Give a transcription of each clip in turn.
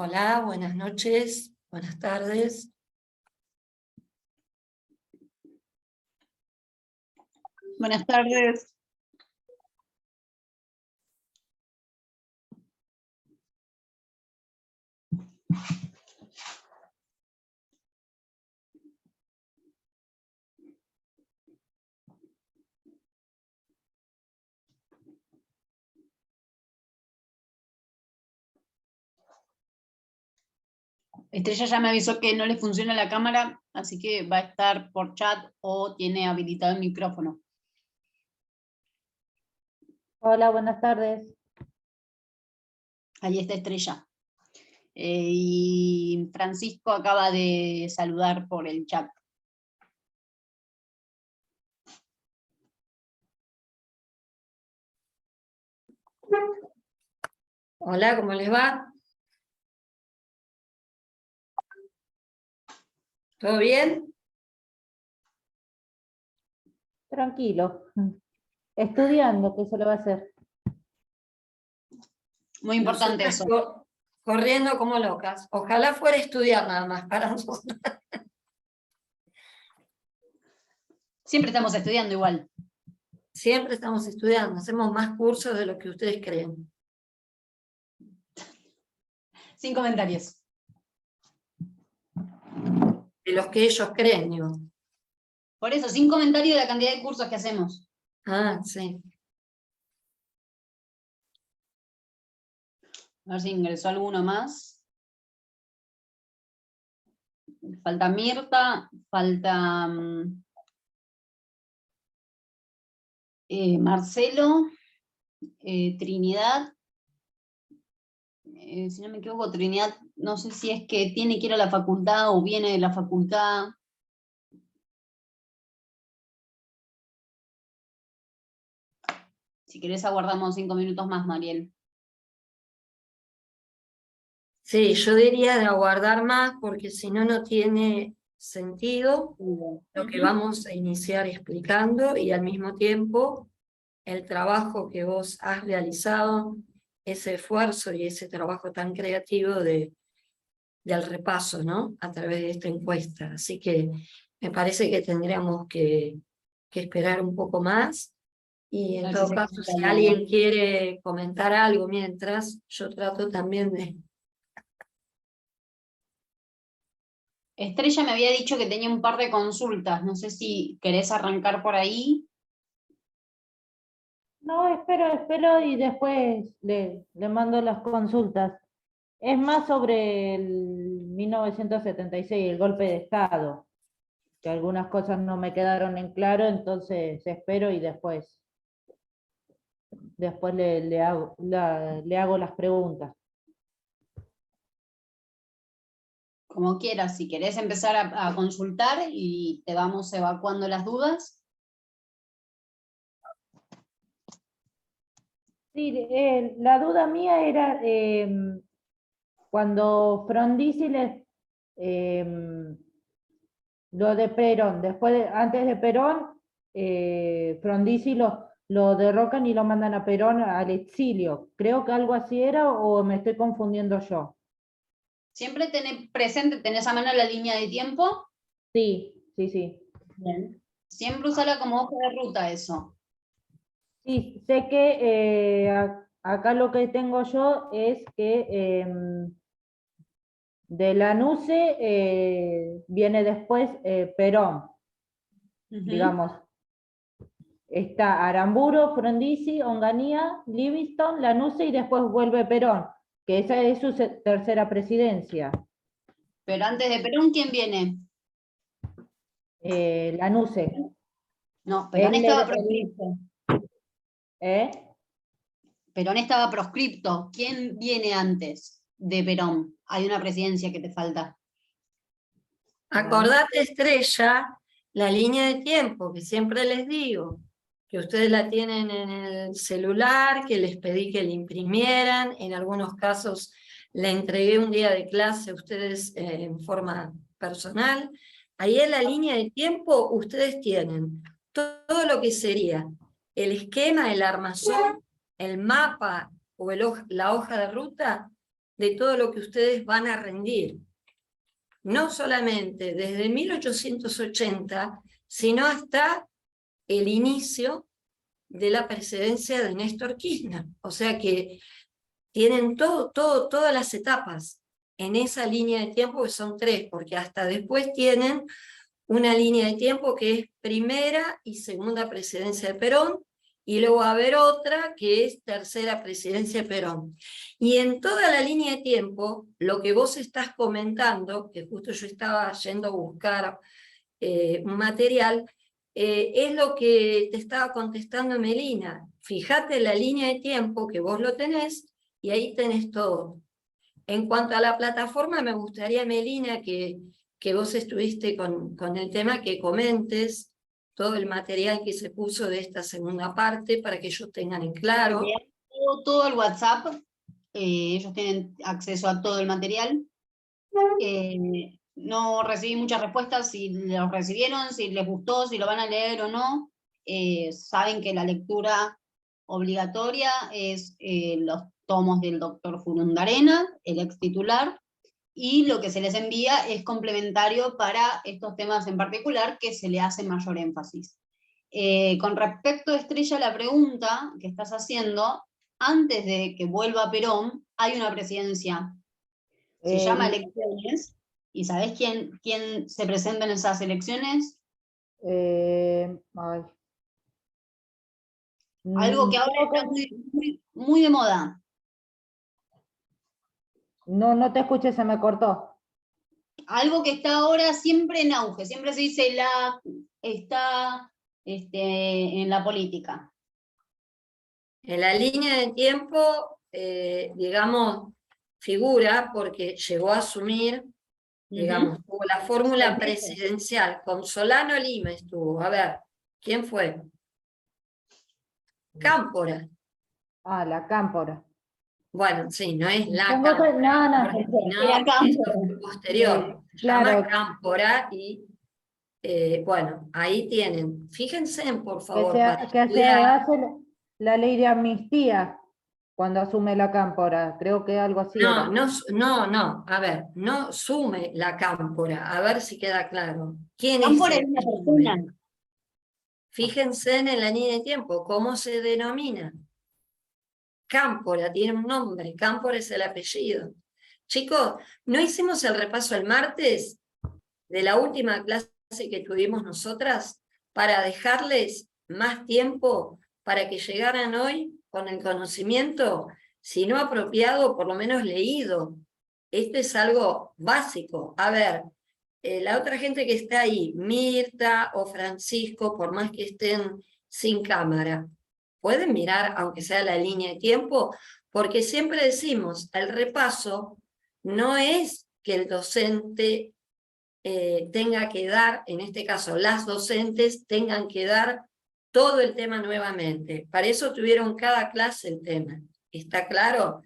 Hola, buenas noches, buenas tardes. Buenas tardes. Estrella ya me avisó que no le funciona la cámara, así que va a estar por chat o tiene habilitado el micrófono. Hola, buenas tardes. Ahí está Estrella. Y Francisco acaba de saludar por el chat. Hola, ¿cómo les va? ¿Todo bien? Tranquilo. Estudiando, ¿qué se le va a hacer? Muy importante Nosotras eso. corriendo como locas. Ojalá fuera a estudiar nada más para nosotros. Siempre estamos estudiando igual. Siempre estamos estudiando, hacemos más cursos de lo que ustedes creen. Sin comentarios. De los que ellos creen, digo. Por eso, sin comentarios de la cantidad de cursos que hacemos. Ah, sí. A ver si ingresó alguno más. Falta Mirta, falta Marcelo, Trinidad. Si no me equivoco, Trinidad, no sé si es que tiene que ir a la facultad o viene de la facultad. Si querés aguardamos 5 minutos más, Mariel. Sí, yo diría de aguardar más porque si no, no tiene sentido lo que vamos a iniciar explicando y al mismo tiempo el trabajo que vos has realizado, ese esfuerzo y ese trabajo tan creativo del repaso, ¿no? A través de esta encuesta. Así que me parece que tendríamos que esperar un poco más. Y A en ver todo si se caso, si conecta alguien algo. quiere comentar algo mientras, yo trato también de... Estrella me había dicho que tenía un par de consultas. No sé si querés arrancar por ahí. No, espero y después le mando las consultas. Es más sobre el 1976, el golpe de Estado, que algunas cosas no me quedaron en claro, entonces espero y después le hago las preguntas. Como quieras, si querés empezar a consultar y te vamos evacuando las dudas. Sí, la duda mía era cuando Frondizi lo de Perón, antes de Perón, Frondizi lo derrocan y lo mandan a Perón al exilio. Creo que algo así era o me estoy confundiendo yo. Siempre tenés presente, tenés a mano la línea de tiempo. Sí, sí, sí. Bien. Siempre usala como hoja de ruta eso. Sí, sé que acá lo que tengo yo es que de Lanuse viene después Perón, digamos. Está Aramburu, Frondizi, Onganía, Livingstone, Lanuse y después vuelve Perón, que esa es su tercera presidencia. Pero antes de Perón, ¿quién viene? Lanuse. No, Perón estaba proscripto. ¿Eh? Perón estaba proscripto. ¿Quién viene antes de Perón? Hay una presidencia que te falta. Acordate, Estrella, la línea de tiempo que siempre les digo, que ustedes la tienen en el celular, que les pedí que la imprimieran, en algunos casos la entregué un día de clase a ustedes en forma personal. Ahí en la línea de tiempo ustedes tienen todo lo que sería el esquema, el armazón, el mapa o la hoja de ruta de todo lo que ustedes van a rendir. No solamente desde 1880, sino hasta el inicio de la presidencia de Néstor Kirchner. O sea que tienen todas las etapas en esa línea de tiempo, que son 3, porque hasta después tienen una línea de tiempo que es primera y segunda presidencia de Perón, y luego va a haber otra que es tercera presidencia de Perón. Y en toda la línea de tiempo, lo que vos estás comentando, que justo yo estaba yendo a buscar un material, es lo que te estaba contestando Melina. Fíjate la línea de tiempo que vos lo tenés, y ahí tenés todo. En cuanto a la plataforma, me gustaría, Melina, que vos estuviste con el tema, que comentes todo el material que se puso de esta segunda parte, para que ellos tengan en claro. Todo el WhatsApp, ellos tienen acceso a todo el material. No recibí muchas respuestas, si los recibieron, si les gustó, si lo van a leer o no. Saben que la lectura obligatoria es los tomos del doctor Furundarena, el ex titular, y lo que se les envía es complementario para estos temas en particular, que se le hace mayor énfasis. Con respecto, Estrella, a la pregunta que estás haciendo, antes de que vuelva Perón, hay una presidencia, se llama elecciones, ¿y sabés quién se presenta en esas elecciones? Ay. Algo que ahora está muy de moda. No te escuché, se me cortó. Algo que está ahora siempre en auge, siempre se dice está en la política. En la línea de tiempo, digamos, figura porque llegó a asumir, digamos, tuvo la fórmula presidencial, con Solano Lima estuvo. A ver, ¿quién fue? Cámpora. Ah, la Cámpora. Bueno, sí, no es la Tengo que- Cámpora, no, sino Era Cámpora. esto fue posterior. Se llama claro. Cámpora y, bueno, ahí tienen. Fíjense, por favor, para que se estudiar. hace la ley de amnistía cuando asume la Cámpora, creo que algo así era. No, a ver, no sume la Cámpora, a ver si queda claro. ¿Quién es Cámpora el es una que persona. sume? Fíjense en la línea de tiempo, ¿cómo se denomina? Cámpora, tiene un nombre, Cámpora es el apellido. Chicos, ¿no hicimos el repaso el martes de la última clase que tuvimos nosotras para dejarles más tiempo para que llegaran hoy con el conocimiento, si no apropiado, por lo menos leído? Esto es algo básico. A ver, la otra gente que está ahí, Mirta o Francisco, por más que estén sin cámara, pueden mirar, aunque sea la línea de tiempo, porque siempre decimos, el repaso no es que el docente tenga que dar, en este caso las docentes tengan que dar todo el tema nuevamente. Para eso tuvieron cada clase el tema. ¿Está claro?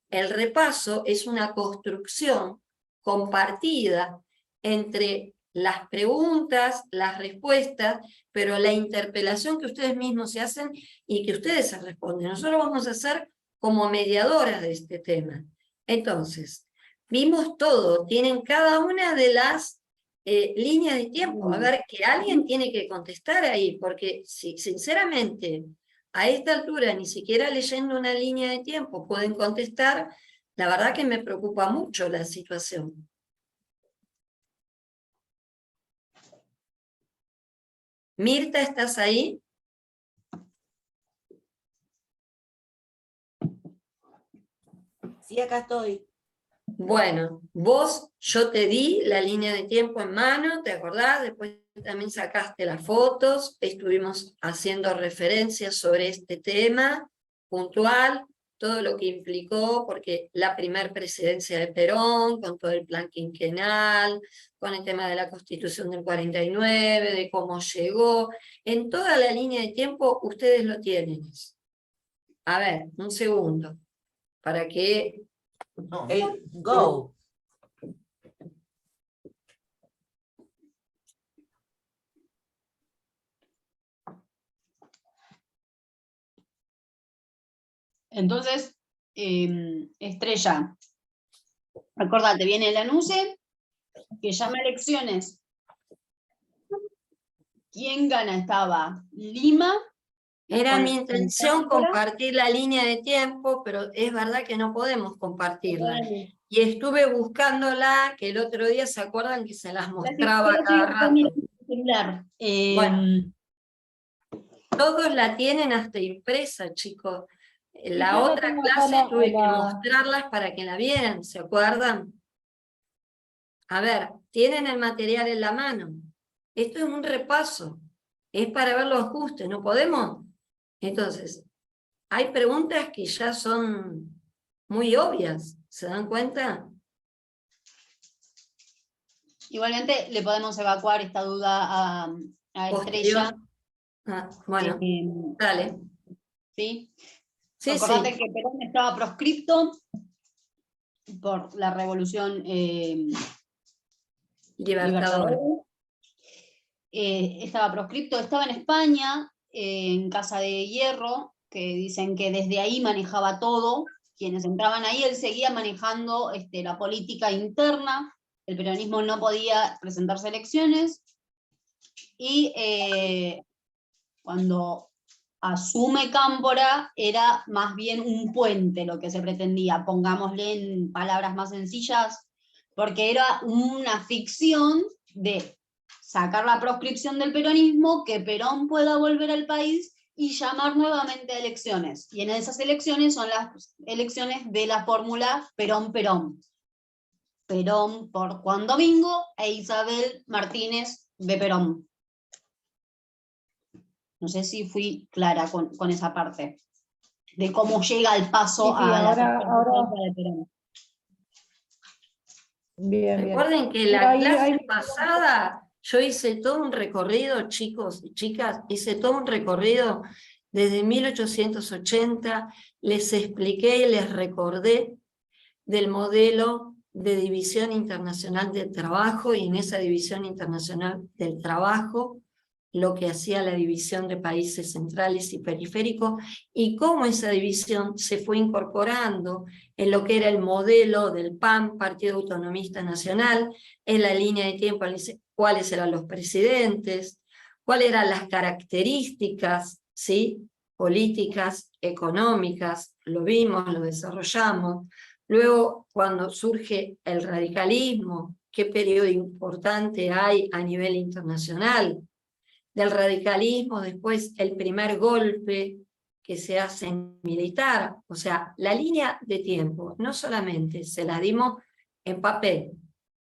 El repaso es una construcción compartida entre las preguntas, las respuestas, pero la interpelación que ustedes mismos se hacen y que ustedes se responden. Nosotros vamos a ser como mediadoras de este tema. Entonces, vimos todo, tienen cada una de las líneas de tiempo. A ver, que alguien tiene que contestar ahí, porque si, sinceramente, a esta altura, ni siquiera leyendo una línea de tiempo pueden contestar, la verdad que me preocupa mucho la situación. Mirta, ¿estás ahí? Sí, acá estoy. Bueno, vos, yo te di la línea de tiempo en mano, ¿te acordás? Después también sacaste las fotos, estuvimos haciendo referencias sobre este tema puntual, todo lo que implicó, porque la primer presidencia de Perón, con todo el plan quinquenal, con el tema de la Constitución del 49, de cómo llegó, en toda la línea de tiempo ustedes lo tienen. A ver, un segundo, para que... Go. Entonces, Estrella, Acordate, viene el anuncio que llama a elecciones. ¿Quién gana? Estaba Lima. Era mi con intención Cámpora. compartir la línea de tiempo, pero es verdad que no podemos compartirla. Y estuve buscándola, que el otro día se acuerdan que se las mostraba cada rato. Celular. Bueno. Todos la tienen hasta impresa, chicos. La yo la otra tengo acá clase tuve que mostrarlas para que la vieran, ¿se acuerdan? A ver, tienen el material en la mano. Esto es un repaso. Es para ver los ajustes, ¿no podemos? Entonces, hay preguntas que ya son muy obvias, ¿se dan cuenta? Igualmente le podemos evacuar esta duda a Posterior. Estrella. Bueno, dale. ¿Sí? Sí, Acordate sí. que Perón estaba proscripto por la revolución Libertador. Estaba proscripto, estaba en España, en Casa de Hierro, que dicen que desde ahí manejaba todo. Quienes entraban ahí, él seguía manejando la política interna. El peronismo no podía presentarse a elecciones. Y cuando asume Cámpora, era más bien un puente lo que se pretendía, pongámosle en palabras más sencillas, porque era una ficción de sacar la proscripción del peronismo, que Perón pueda volver al país y llamar nuevamente a elecciones. Y en esas elecciones son las elecciones de la fórmula Perón-Perón. Perón por Juan Domingo e Isabel Martínez de Perón. No sé si fui clara con esa parte, de cómo llega el paso Sí, a ahora, la de Perón. Bien, bien. Recuerden que Pero la ahí- clase ahí- pasada yo hice todo un recorrido, chicos y chicas, hice todo un recorrido desde 1880, les expliqué y les recordé del modelo de división internacional del trabajo, y en esa división internacional del trabajo, lo que hacía la división de países centrales y periféricos, y cómo esa división se fue incorporando en lo que era el modelo del PAN, Partido Autonomista Nacional, en la línea de tiempo, cuáles eran los presidentes, cuáles eran las características, ¿sí?, políticas, económicas, lo vimos, lo desarrollamos. Luego, cuando surge el radicalismo, qué periodo importante hay a nivel internacional. Del radicalismo, después el primer golpe que se hace militar. O sea, la línea de tiempo no solamente se la dimos en papel,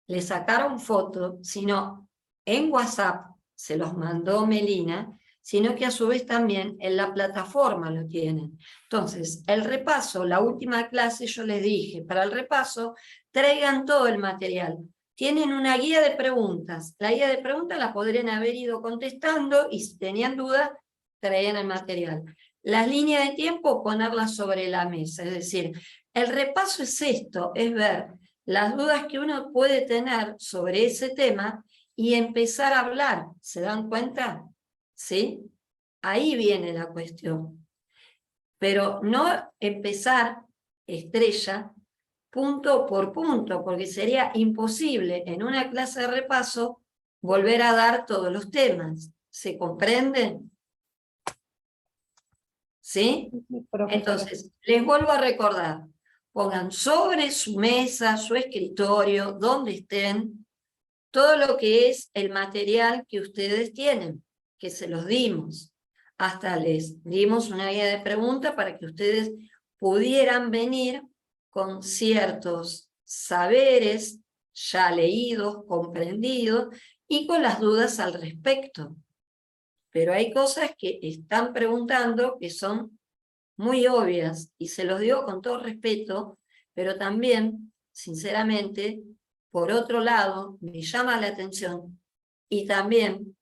le sacaron fotos, sino en WhatsApp se los mandó Melina, sino que a su vez también en la plataforma lo tienen. Entonces, el repaso, la última clase yo les dije, para el repaso, traigan todo el material. Tienen una guía de preguntas. La guía de preguntas la podrían haber ido contestando, y si tenían dudas, traían el material. Las líneas de tiempo, ponerlas sobre la mesa. Es decir, el repaso es esto, es ver las dudas que uno puede tener sobre ese tema y empezar a hablar. ¿Se dan cuenta? ¿Sí? Ahí viene la cuestión. Pero no empezar, Estrella, punto por punto, porque sería imposible en una clase de repaso volver a dar todos los temas. ¿Se comprenden? ¿Sí? Entonces, les vuelvo a recordar, pongan sobre su mesa, su escritorio, donde estén, todo lo que es el material que ustedes tienen, que se los dimos. Hasta les dimos una guía de preguntas para que ustedes pudieran venir con ciertos saberes ya leídos, comprendidos, y con las dudas al respecto. Pero hay cosas que están preguntando que son muy obvias, y se los digo con todo respeto, pero también, sinceramente, por otro lado, me llama la atención y también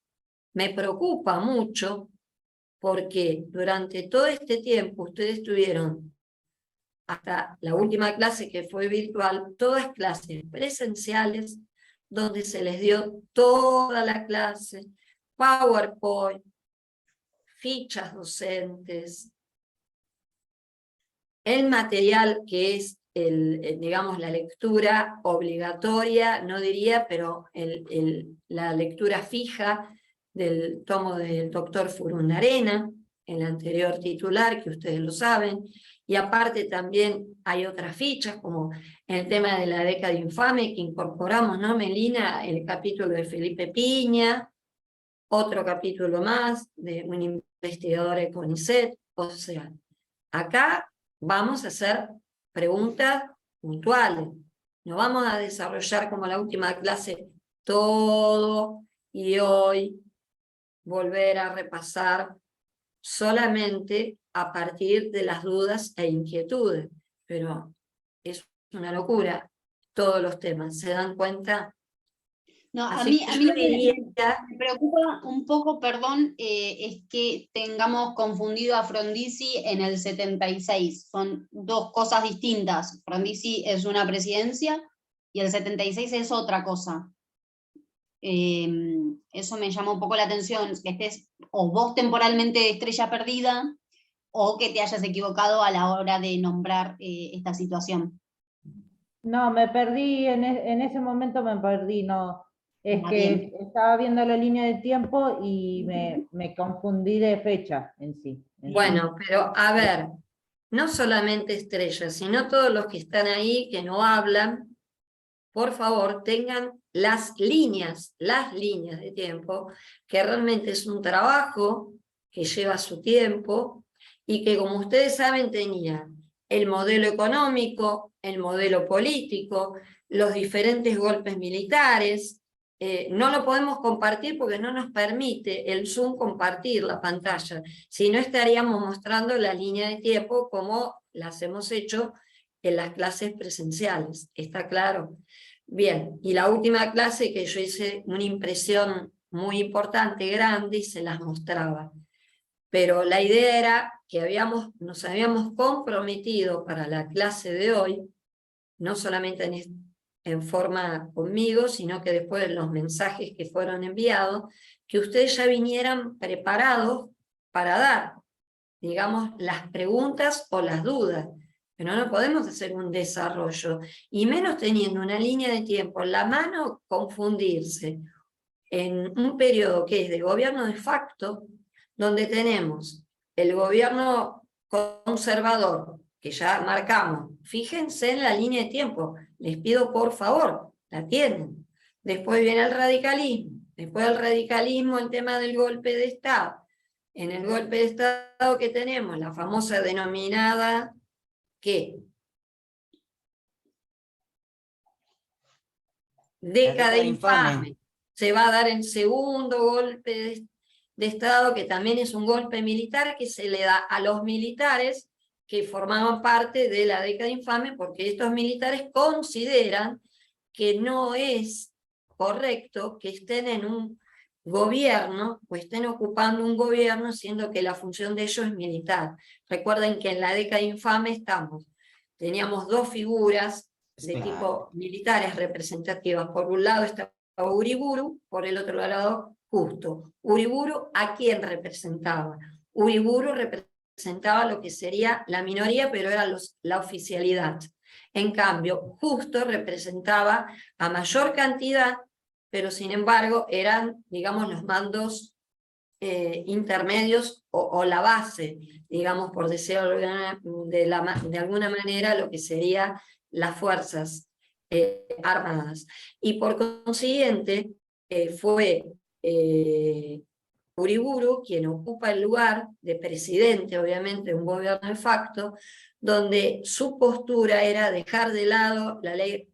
me preocupa mucho, porque durante todo este tiempo ustedes tuvieron, hasta la última clase que fue virtual, todas clases presenciales, donde se les dio toda la clase, PowerPoint, fichas docentes, el material que es digamos, la lectura obligatoria, no diría, pero la lectura fija del tomo del doctor Furundarena, el anterior titular, que ustedes lo saben, y aparte también hay otras fichas, como en el tema de la década infame, que incorporamos, ¿no, Melina? El capítulo de Felipe Piña, otro capítulo más de un investigador de CONICET. O sea, acá vamos a hacer preguntas puntuales, no vamos a desarrollar como la última clase todo y hoy volver a repasar solamente a partir de las dudas e inquietudes, pero es una locura todos los temas, ¿se dan cuenta? No, a Así mí, que a mí yo lo que diría, me preocupa un poco, perdón, es que tengamos confundido a Frondizi en el 76. Son dos cosas distintas. Frondizi es una presidencia y el 76 es otra cosa. Eso me llama un poco la atención, que estés o vos temporalmente de estrella perdida o que te hayas equivocado a la hora de nombrar esta situación. No, me perdí, en ese momento me perdí, no. Es Bien. que estaba viendo la línea de tiempo y me confundí de fecha en sí. bueno, pero a ver, no solamente estrellas, sino todos los que están ahí, que no hablan, por favor, tengan las líneas de tiempo, que realmente es un trabajo que lleva su tiempo, y que, como ustedes saben, tenía el modelo económico, el modelo político, los diferentes golpes militares. No lo podemos compartir porque no nos permite el Zoom compartir la pantalla, si no estaríamos mostrando la línea de tiempo como las hemos hecho en las clases presenciales, ¿está claro? Bien, y la última clase que yo hice una impresión muy importante, grande, y se las mostraba. Pero la idea era que nos habíamos comprometido para la clase de hoy, no solamente en forma conmigo, sino que después de los mensajes que fueron enviados, que ustedes ya vinieran preparados para dar, digamos, las preguntas o las dudas. Pero no podemos hacer un desarrollo, y menos teniendo una línea de tiempo en la mano, confundirse en un periodo que es de gobierno de facto, donde tenemos el gobierno conservador, que ya marcamos. Fíjense en la línea de tiempo, les pido por favor, la tienen. Después viene el radicalismo, después del radicalismo el tema del golpe de Estado. En el golpe de Estado que tenemos, la famosa denominada, ¿qué? Década infame. Se va a dar el segundo golpe de Estado, que también es un golpe militar, que se le da a los militares que formaban parte de la década infame, porque estos militares consideran que no es correcto que estén en un gobierno o estén ocupando un gobierno, siendo que la función de ellos es militar. Recuerden que en la década infame teníamos dos figuras de tipo militares representativas. Por un lado estaba Uriburu, por el otro lado Justo. Uriburu, ¿a quién representaba? Uriburu representaba lo que sería la minoría, pero era la oficialidad. En cambio, Justo representaba a mayor cantidad, pero sin embargo eran, digamos, los mandos intermedios o la base, digamos, por decirlo de alguna manera, lo que sería las fuerzas armadas. Y por consiguiente, fue Uriburu quien ocupa el lugar de presidente, obviamente, de un gobierno de facto, donde su postura era dejar de lado la ley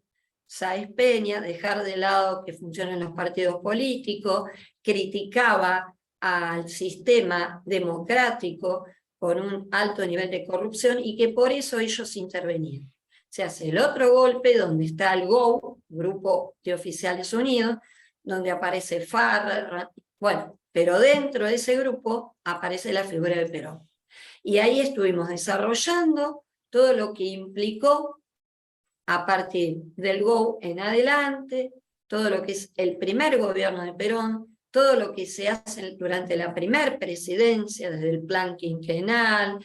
Sáenz Peña, dejar de lado que funcionan los partidos políticos, criticaba al sistema democrático con un alto nivel de corrupción, y que por eso ellos intervenían. Se hace el otro golpe donde está el GO, Grupo de Oficiales Unidos, donde aparece Farra, bueno, pero dentro de ese grupo aparece la figura de Perón. Y ahí estuvimos desarrollando todo lo que implicó a partir del GO en adelante, todo lo que es el primer gobierno de Perón, todo lo que se hace durante la primera presidencia, desde el plan quinquenal,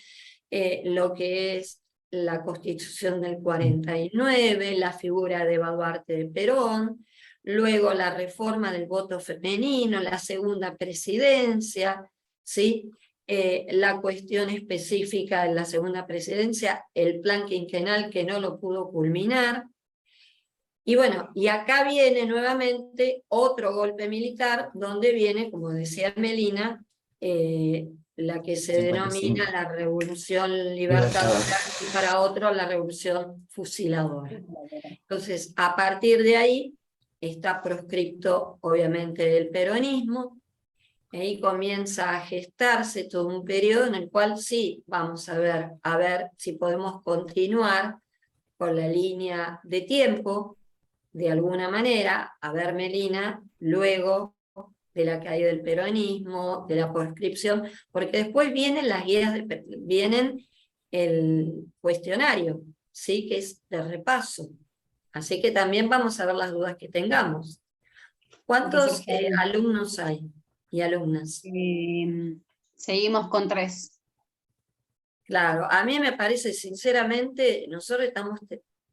lo que es la Constitución del 49, la figura de Baluarte de Perón, luego la reforma del voto femenino, la segunda presidencia, ¿sí? La cuestión específica de la segunda presidencia, el plan quinquenal que no lo pudo culminar. Y bueno, y acá viene nuevamente otro golpe militar, donde viene, como decía Melina, la que se 55. denomina la Revolución Libertadora y para otros la Revolución Fusiladora. Entonces, a partir de ahí, está proscripto obviamente el peronismo, ahí comienza a gestarse todo un periodo en el cual sí, vamos a ver si podemos continuar con la línea de tiempo, de alguna manera, a ver Melina, luego de la caída del peronismo, de la proscripción, porque después vienen las guías, vienen el cuestionario, ¿sí? Que es de repaso. Así que también vamos a ver las dudas que tengamos. ¿Cuántos alumnos hay y alumnas? Seguimos con 3. Claro, a mí me parece, sinceramente, nosotros estamos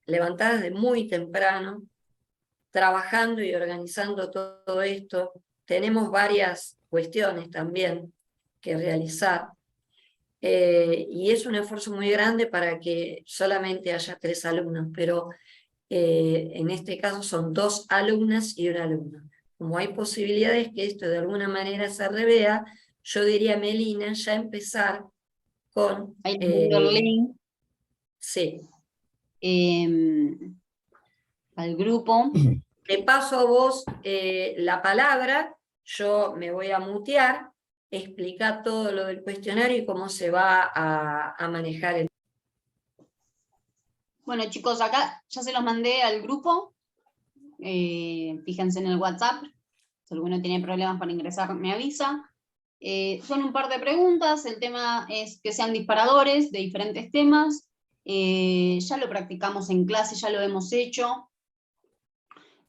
levantadas de muy temprano, trabajando y organizando todo esto. Tenemos varias cuestiones también que realizar. Y es un esfuerzo muy grande para que solamente haya 3 alumnos, pero en este caso son 2 alumnas y un alumno. Como hay posibilidades que esto de alguna manera se revea, yo diría, Melina, ya empezar con... Ahí les mando el link sí. al grupo. Te paso a vos la palabra, yo me voy a mutear, explicar todo lo del cuestionario y cómo se va a manejar el... Bueno, chicos, acá ya se los mandé al grupo. Fíjense en el WhatsApp. Si alguno tiene problemas para ingresar, me avisa. Son un par de preguntas. El tema es que sean disparadores de diferentes temas. Ya lo practicamos en clase, ya lo hemos hecho.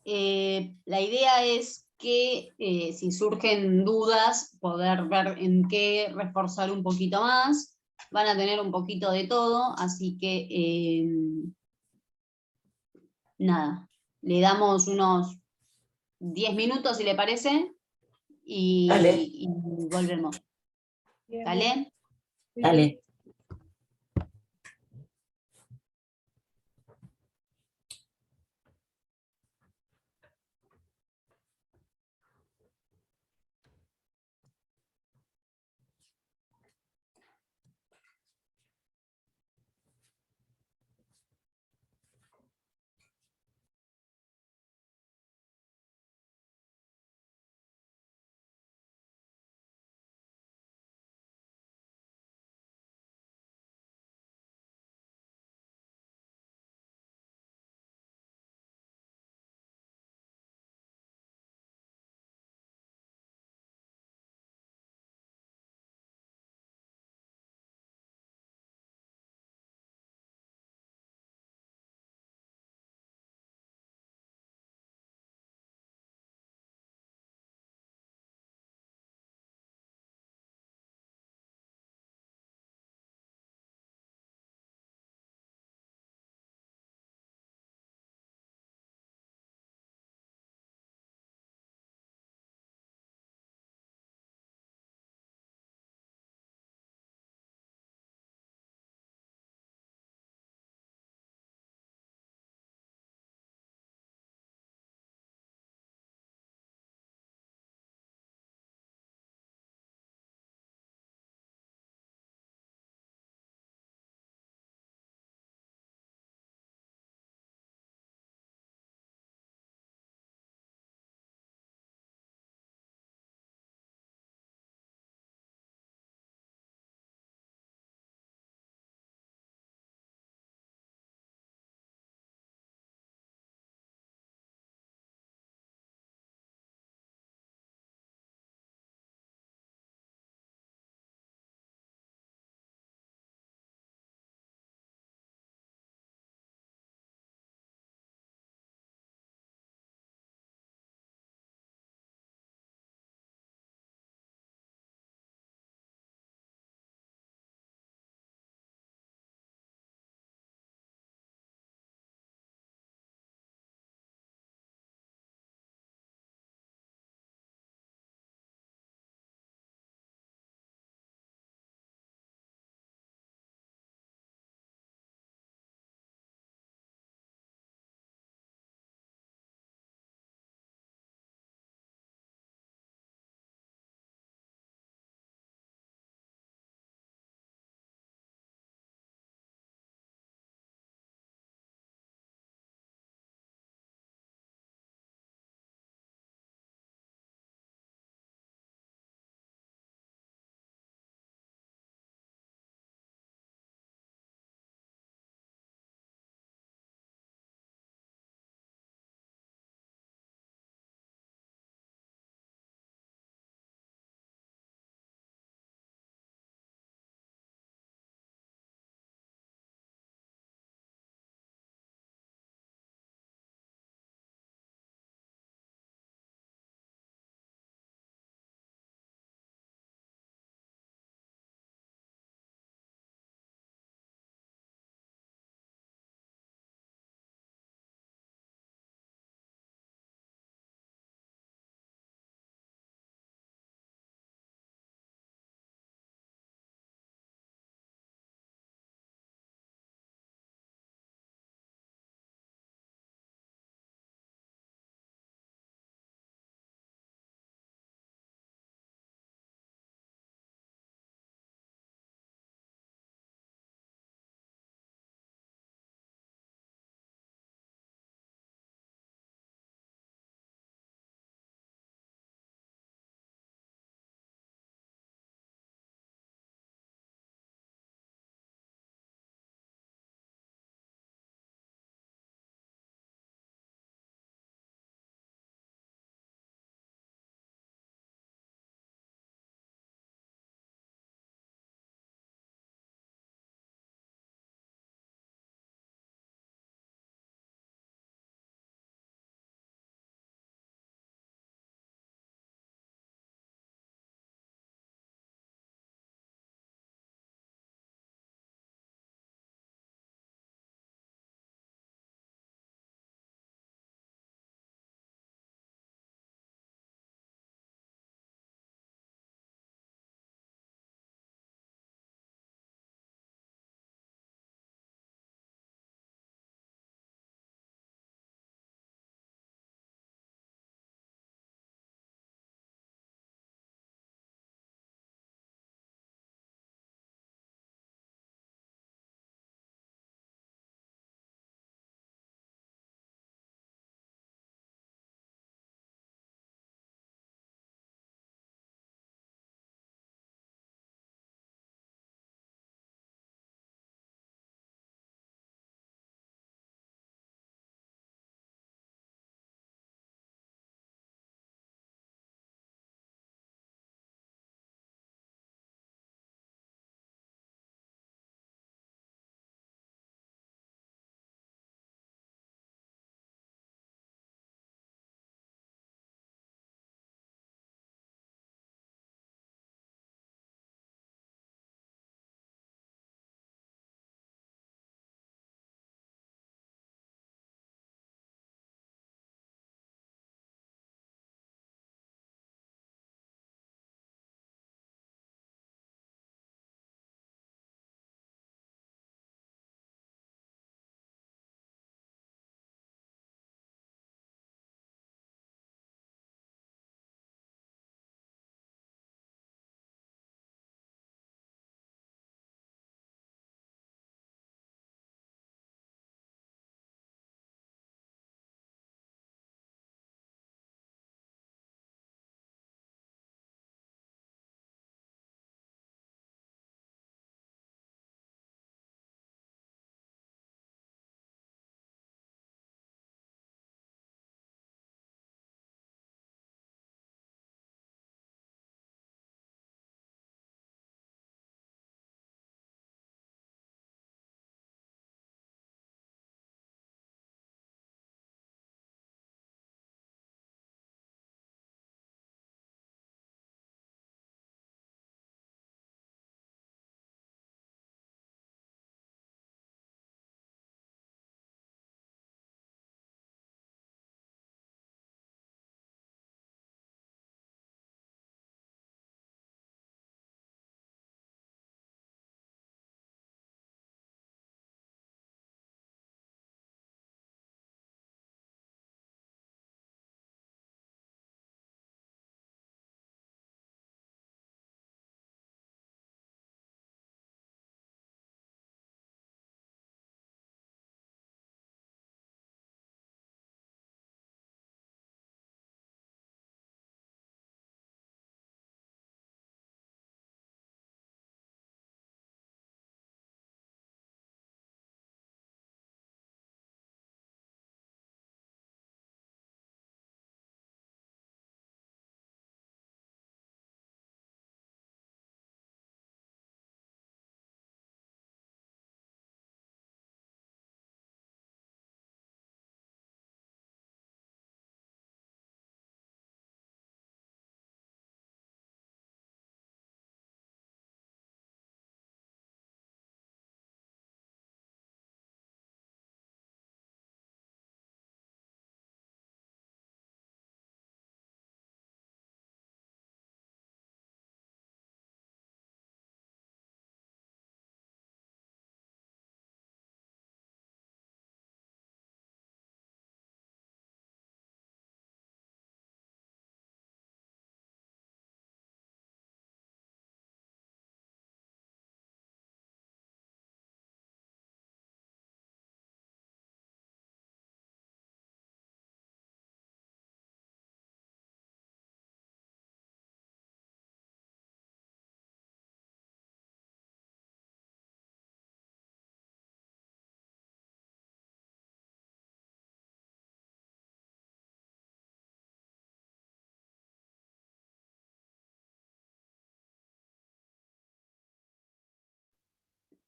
La idea es que si surgen dudas, poder ver en qué reforzar un poquito más. Van a tener un poquito de todo, así que nada, le damos unos 10 minutos si le parece Dale. y volvemos. ¿Dale? Dale.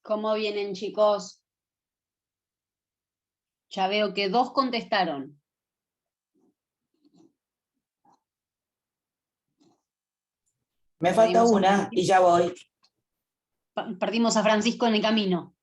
¿Cómo vienen, chicos? Ya veo que 2 contestaron. Me falta Perdimos a una Francisco. y ya voy. Perdimos a Francisco en el camino.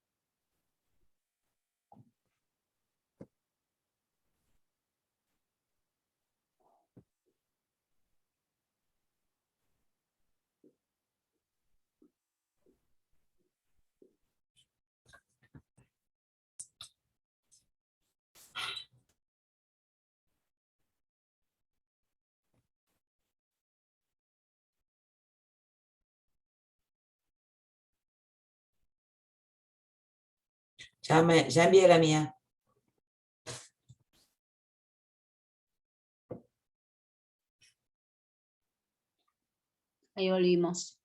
Ya envié la mía. Ahí volvimos.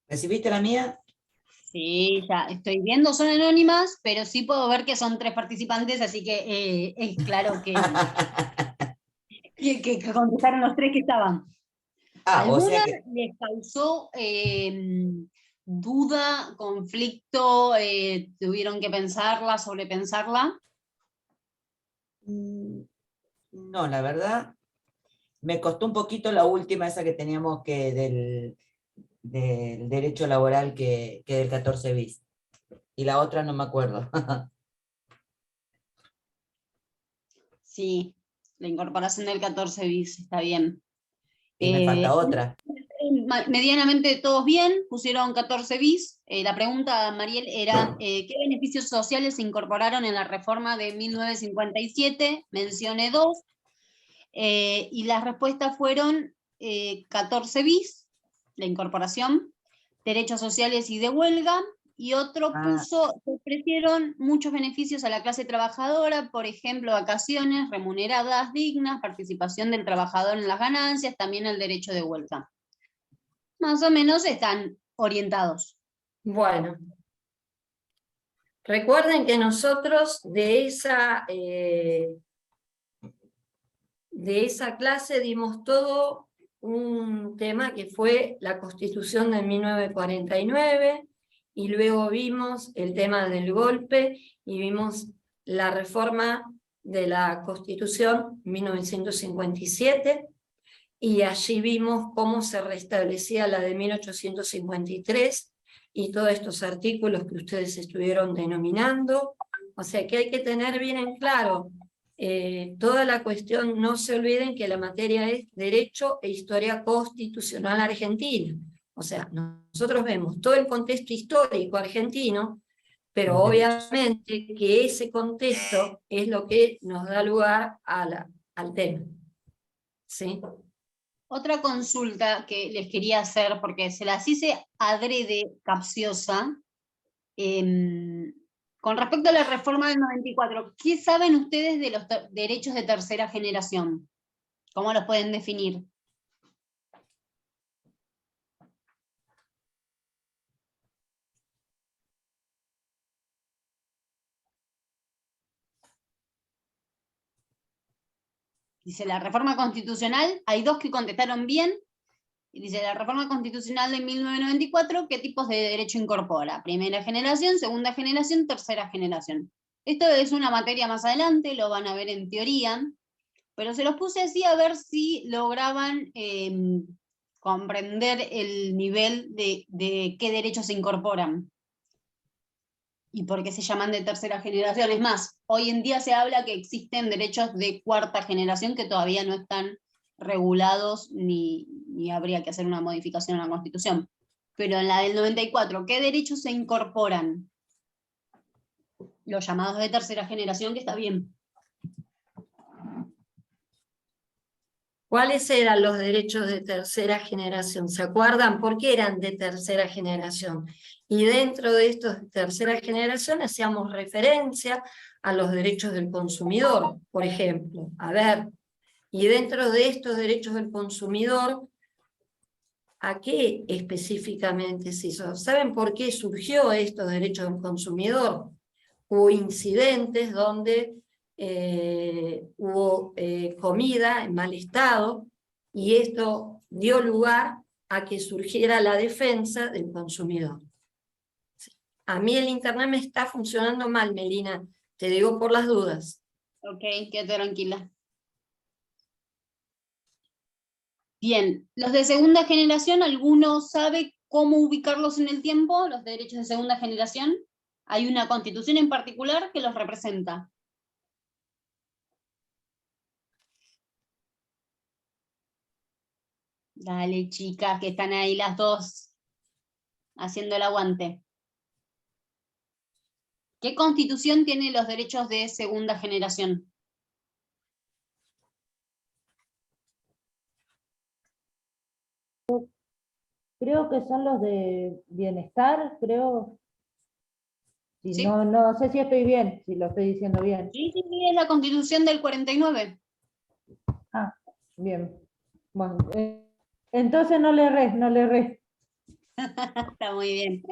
¿Recibiste la mía? Sí, ya estoy viendo, son anónimas, pero sí puedo ver que son 3 participantes, así que es claro que contestaron los 3 que estaban. Ah, o ¿Alguna sea que... les causó duda, conflicto, tuvieron que pensarla, sobrepensarla? No, la verdad, me costó un poquito la última, esa que teníamos que del derecho laboral que del 14 bis. Y la otra no me acuerdo. Sí, la incorporación del 14 bis, está bien. Y me falta otra. Medianamente todos bien, pusieron 14 bis. La pregunta, Mariel, era ¿qué beneficios sociales se incorporaron en la reforma de 1957? Mencioné 2. Y las respuestas fueron 14 bis, la incorporación, derechos sociales y de huelga, y otro puso, se ofrecieron muchos beneficios a la clase trabajadora, por ejemplo, vacaciones remuneradas dignas, participación del trabajador en las ganancias, también el derecho de huelga. Más o menos están orientados. Bueno, recuerden que nosotros de esa clase dimos todo un tema que fue la Constitución de 1949, y luego vimos el tema del golpe y vimos la reforma de la Constitución 1957, y allí vimos cómo se restablecía la de 1853 y todos estos artículos que ustedes estuvieron denominando. O sea que hay que tener bien en claro toda la cuestión. No se olviden que la materia es Derecho e Historia Constitucional Argentina. O sea, nosotros vemos todo el contexto histórico argentino, pero obviamente que ese contexto es lo que nos da lugar al tema. ¿Sí? Otra consulta que les quería hacer, porque se las hice adrede capciosa, con respecto a la reforma del 94, ¿qué saben ustedes de los derechos de tercera generación? ¿Cómo los pueden definir? Dice, la reforma constitucional, hay 2 que contestaron bien, y dice, la reforma constitucional de 1994, ¿qué tipos de derecho incorpora? Primera generación, segunda generación, tercera generación. Esto es una materia más adelante, lo van a ver en teoría, pero se los puse así a ver si lograban comprender el nivel de qué derechos se incorporan y por qué se llaman de tercera generación. Es más, hoy en día se habla que existen derechos de cuarta generación que todavía no están regulados ni habría que hacer una modificación en la Constitución. Pero en la del 94, ¿qué derechos se incorporan? Los llamados de tercera generación, que está bien. ¿Cuáles eran los derechos de tercera generación? ¿Se acuerdan por qué eran de tercera generación? Y dentro de estos de tercera generación hacíamos referencia a los derechos del consumidor, por ejemplo. A ver, y dentro de estos derechos del consumidor, ¿a qué específicamente se hizo? ¿Saben por qué surgió estos derechos del consumidor? Hubo incidentes donde hubo comida en mal estado, y esto dio lugar a que surgiera la defensa del consumidor. A mí el internet me está funcionando mal, Melina. Te digo por las dudas. Ok, quédate tranquila. Bien, los de segunda generación, ¿alguno sabe cómo ubicarlos en el tiempo? Los derechos de segunda generación. Hay una constitución en particular que los representa. Dale, chicas, que están ahí las dos haciendo el aguante. ¿Qué constitución tiene los derechos de segunda generación? Creo que son los de bienestar, creo. Si Sí. no sé si estoy bien, si lo estoy diciendo bien. Sí, es la constitución del 49. Ah, bien. Bueno, entonces no le erré. Está muy bien.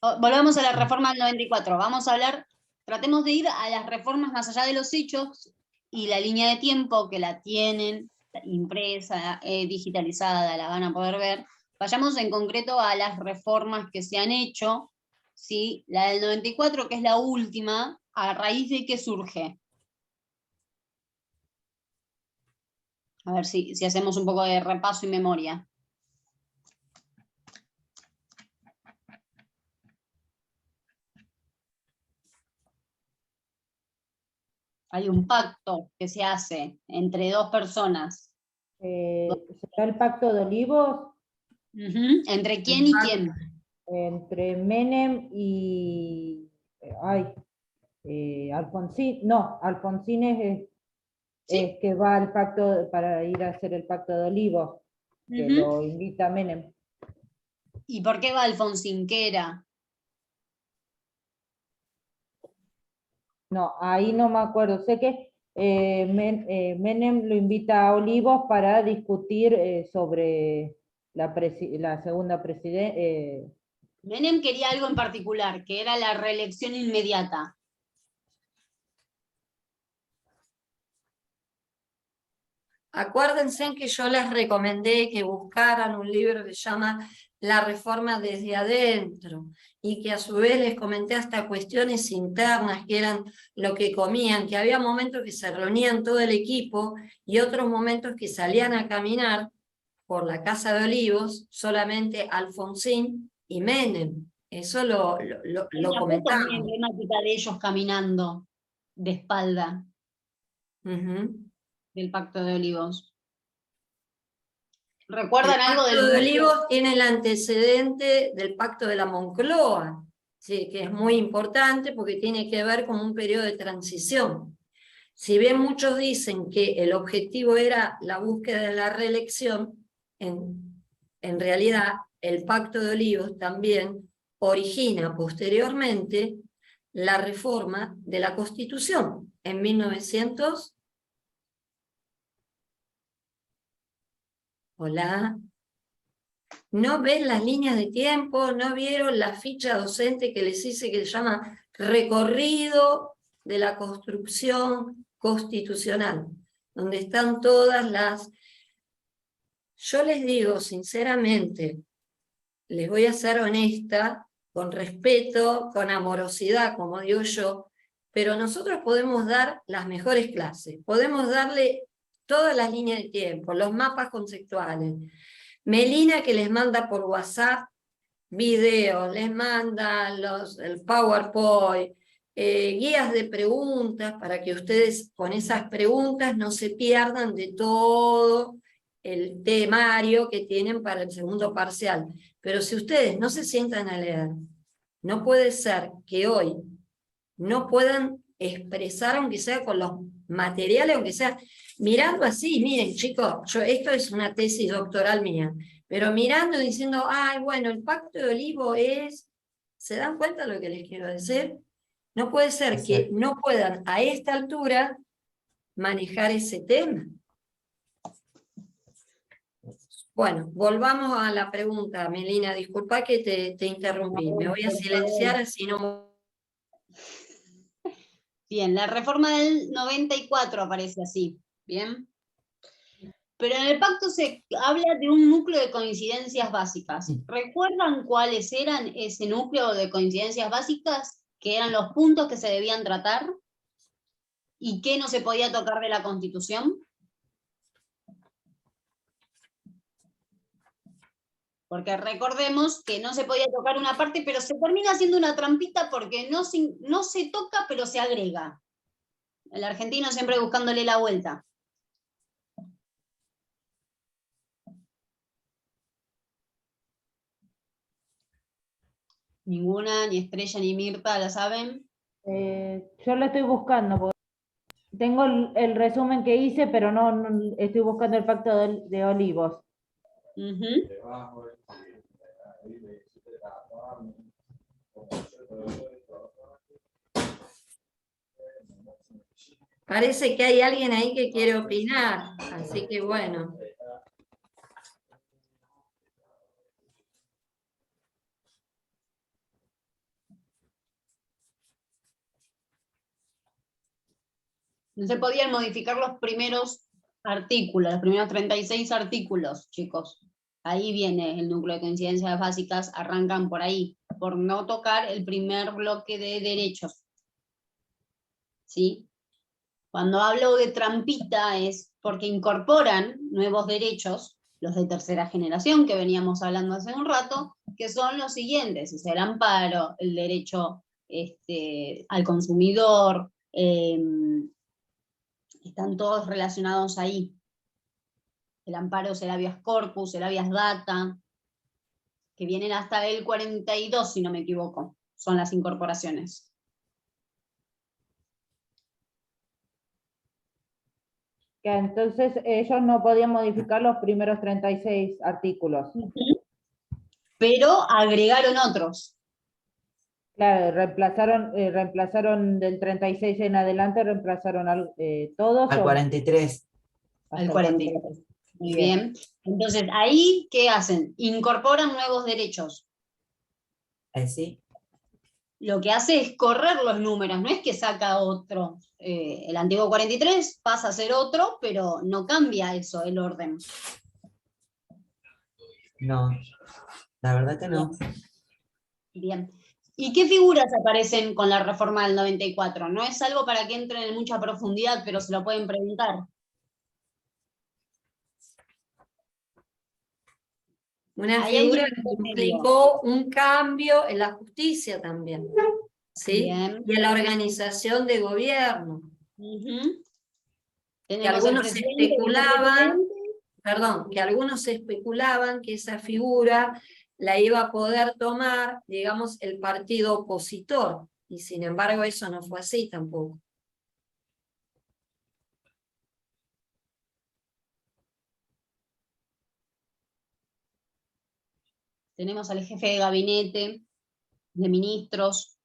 Volvamos a la reforma del 94. Vamos a hablar, tratemos de ir a las reformas más allá de los hechos y la línea de tiempo que la tienen impresa, digitalizada, la van a poder ver. Vayamos en concreto a las reformas que se han hecho, ¿sí? La del 94, que es la última, ¿a raíz de qué surge? A ver si hacemos un poco de repaso y memoria. Hay un pacto que se hace entre dos personas. ¿Será el Pacto de Olivos ¿Entre quién y quién? entre Menem y Alfonsín? No, Alfonsín es ¿Sí? que va al pacto para ir a hacer el Pacto de Olivos, que lo invita Menem. ¿Y por qué va Alfonsín? ¿Qué era? No, ahí no me acuerdo. Sé que Menem lo invita a Olivos para discutir sobre la segunda presidencia. Menem quería algo en particular, que era la reelección inmediata. Acuérdense que yo les recomendé que buscaran un libro que se llama La reforma desde adentro, y que a su vez les comenté hasta cuestiones internas que eran lo que comían, que había momentos que se reunían todo el equipo y otros momentos que salían a caminar por la Casa de Olivos solamente Alfonsín y Menem. Eso lo Hay una foto muy comentaban. emblemática de ellos caminando de espalda del Pacto de Olivos. El ¿Recuerdan algo Pacto del de núcleo? Olivos tiene el antecedente del Pacto de la Moncloa, sí, que es muy importante porque tiene que ver con un periodo de transición. Si bien muchos dicen que el objetivo era la búsqueda de la reelección, en realidad el Pacto de Olivos también origina posteriormente la reforma de la Constitución en 1900. Hola. No ven las líneas de tiempo, no vieron la ficha docente que les hice que se llama Recorrido de la Construcción Constitucional, donde están todas las... Yo les digo sinceramente, les voy a ser honesta, con respeto, con amorosidad, como digo yo, pero nosotros podemos dar las mejores clases, podemos darle todas las líneas de tiempo, los mapas conceptuales. Melina, que les manda por WhatsApp videos, les manda el PowerPoint, guías de preguntas para que ustedes con esas preguntas no se pierdan de todo el temario que tienen para el segundo parcial. Pero si ustedes no se sientan a leer, no puede ser que hoy no puedan expresar, aunque sea con los materiales, aunque sea mirando así. Miren, chicos, esto es una tesis doctoral mía, pero mirando y diciendo, ay, bueno, el Pacto de Olivo es... ¿Se dan cuenta de lo que les quiero decir? No puede ser que no puedan a esta altura manejar ese tema. Bueno, volvamos a la pregunta, Melina, disculpa que te interrumpí, me voy a silenciar así no... Bien, la reforma del 94 aparece así, ¿bien? Pero en el pacto se habla de un núcleo de coincidencias básicas. ¿Recuerdan cuáles eran ese núcleo de coincidencias básicas? Que eran los puntos que se debían tratar y qué no se podía tocar de la Constitución. Porque recordemos que no se podía tocar una parte, pero se termina haciendo una trampita porque no se toca, pero se agrega. El argentino siempre buscándole la vuelta. Ninguna, ni Estrella ni Mirta, ¿la saben? Yo lo estoy buscando, porque tengo el resumen que hice, pero no estoy buscando el pacto de Olivos. Ujú. Parece que hay alguien ahí que quiere opinar, así que bueno. No se podían modificar los primeros artículos, los primeros 36 artículos, chicos. Ahí viene el núcleo de coincidencias básicas, arrancan por ahí, por no tocar el primer bloque de derechos. ¿Sí? Cuando hablo de trampita es porque incorporan nuevos derechos, los de tercera generación que veníamos hablando hace un rato, que son los siguientes: es el amparo, el derecho al consumidor, están todos relacionados ahí. El amparo es el habeas corpus, el habeas data, que vienen hasta el 42, si no me equivoco, son las incorporaciones. Que entonces ellos no podían modificar los primeros 36 artículos. Pero agregaron otros. Claro, reemplazaron del 36 en adelante, reemplazaron todos. Al 43. Al 43. Muy bien. Entonces, ahí, ¿qué hacen? Incorporan nuevos derechos. ¿Sí? Lo que hace es correr los números, no es que saca otro. El antiguo 43 pasa a ser otro, pero no cambia eso, el orden. No, la verdad que no. Bien. ¿Y qué figuras aparecen con la reforma del 94? No es algo para que entren en mucha profundidad, pero se lo pueden preguntar. Una Ahí hay figura un que intermedio. implicó un cambio en la justicia también, ¿sí? Bien. Y en la organización de gobierno. Ujú. Que Tenemos el algunos presidente, especulaban, vicepresidente. que algunos especulaban que esa figura la iba a poder tomar, digamos, el partido opositor, y sin embargo eso no fue así tampoco. Tenemos al jefe de gabinete, de ministros,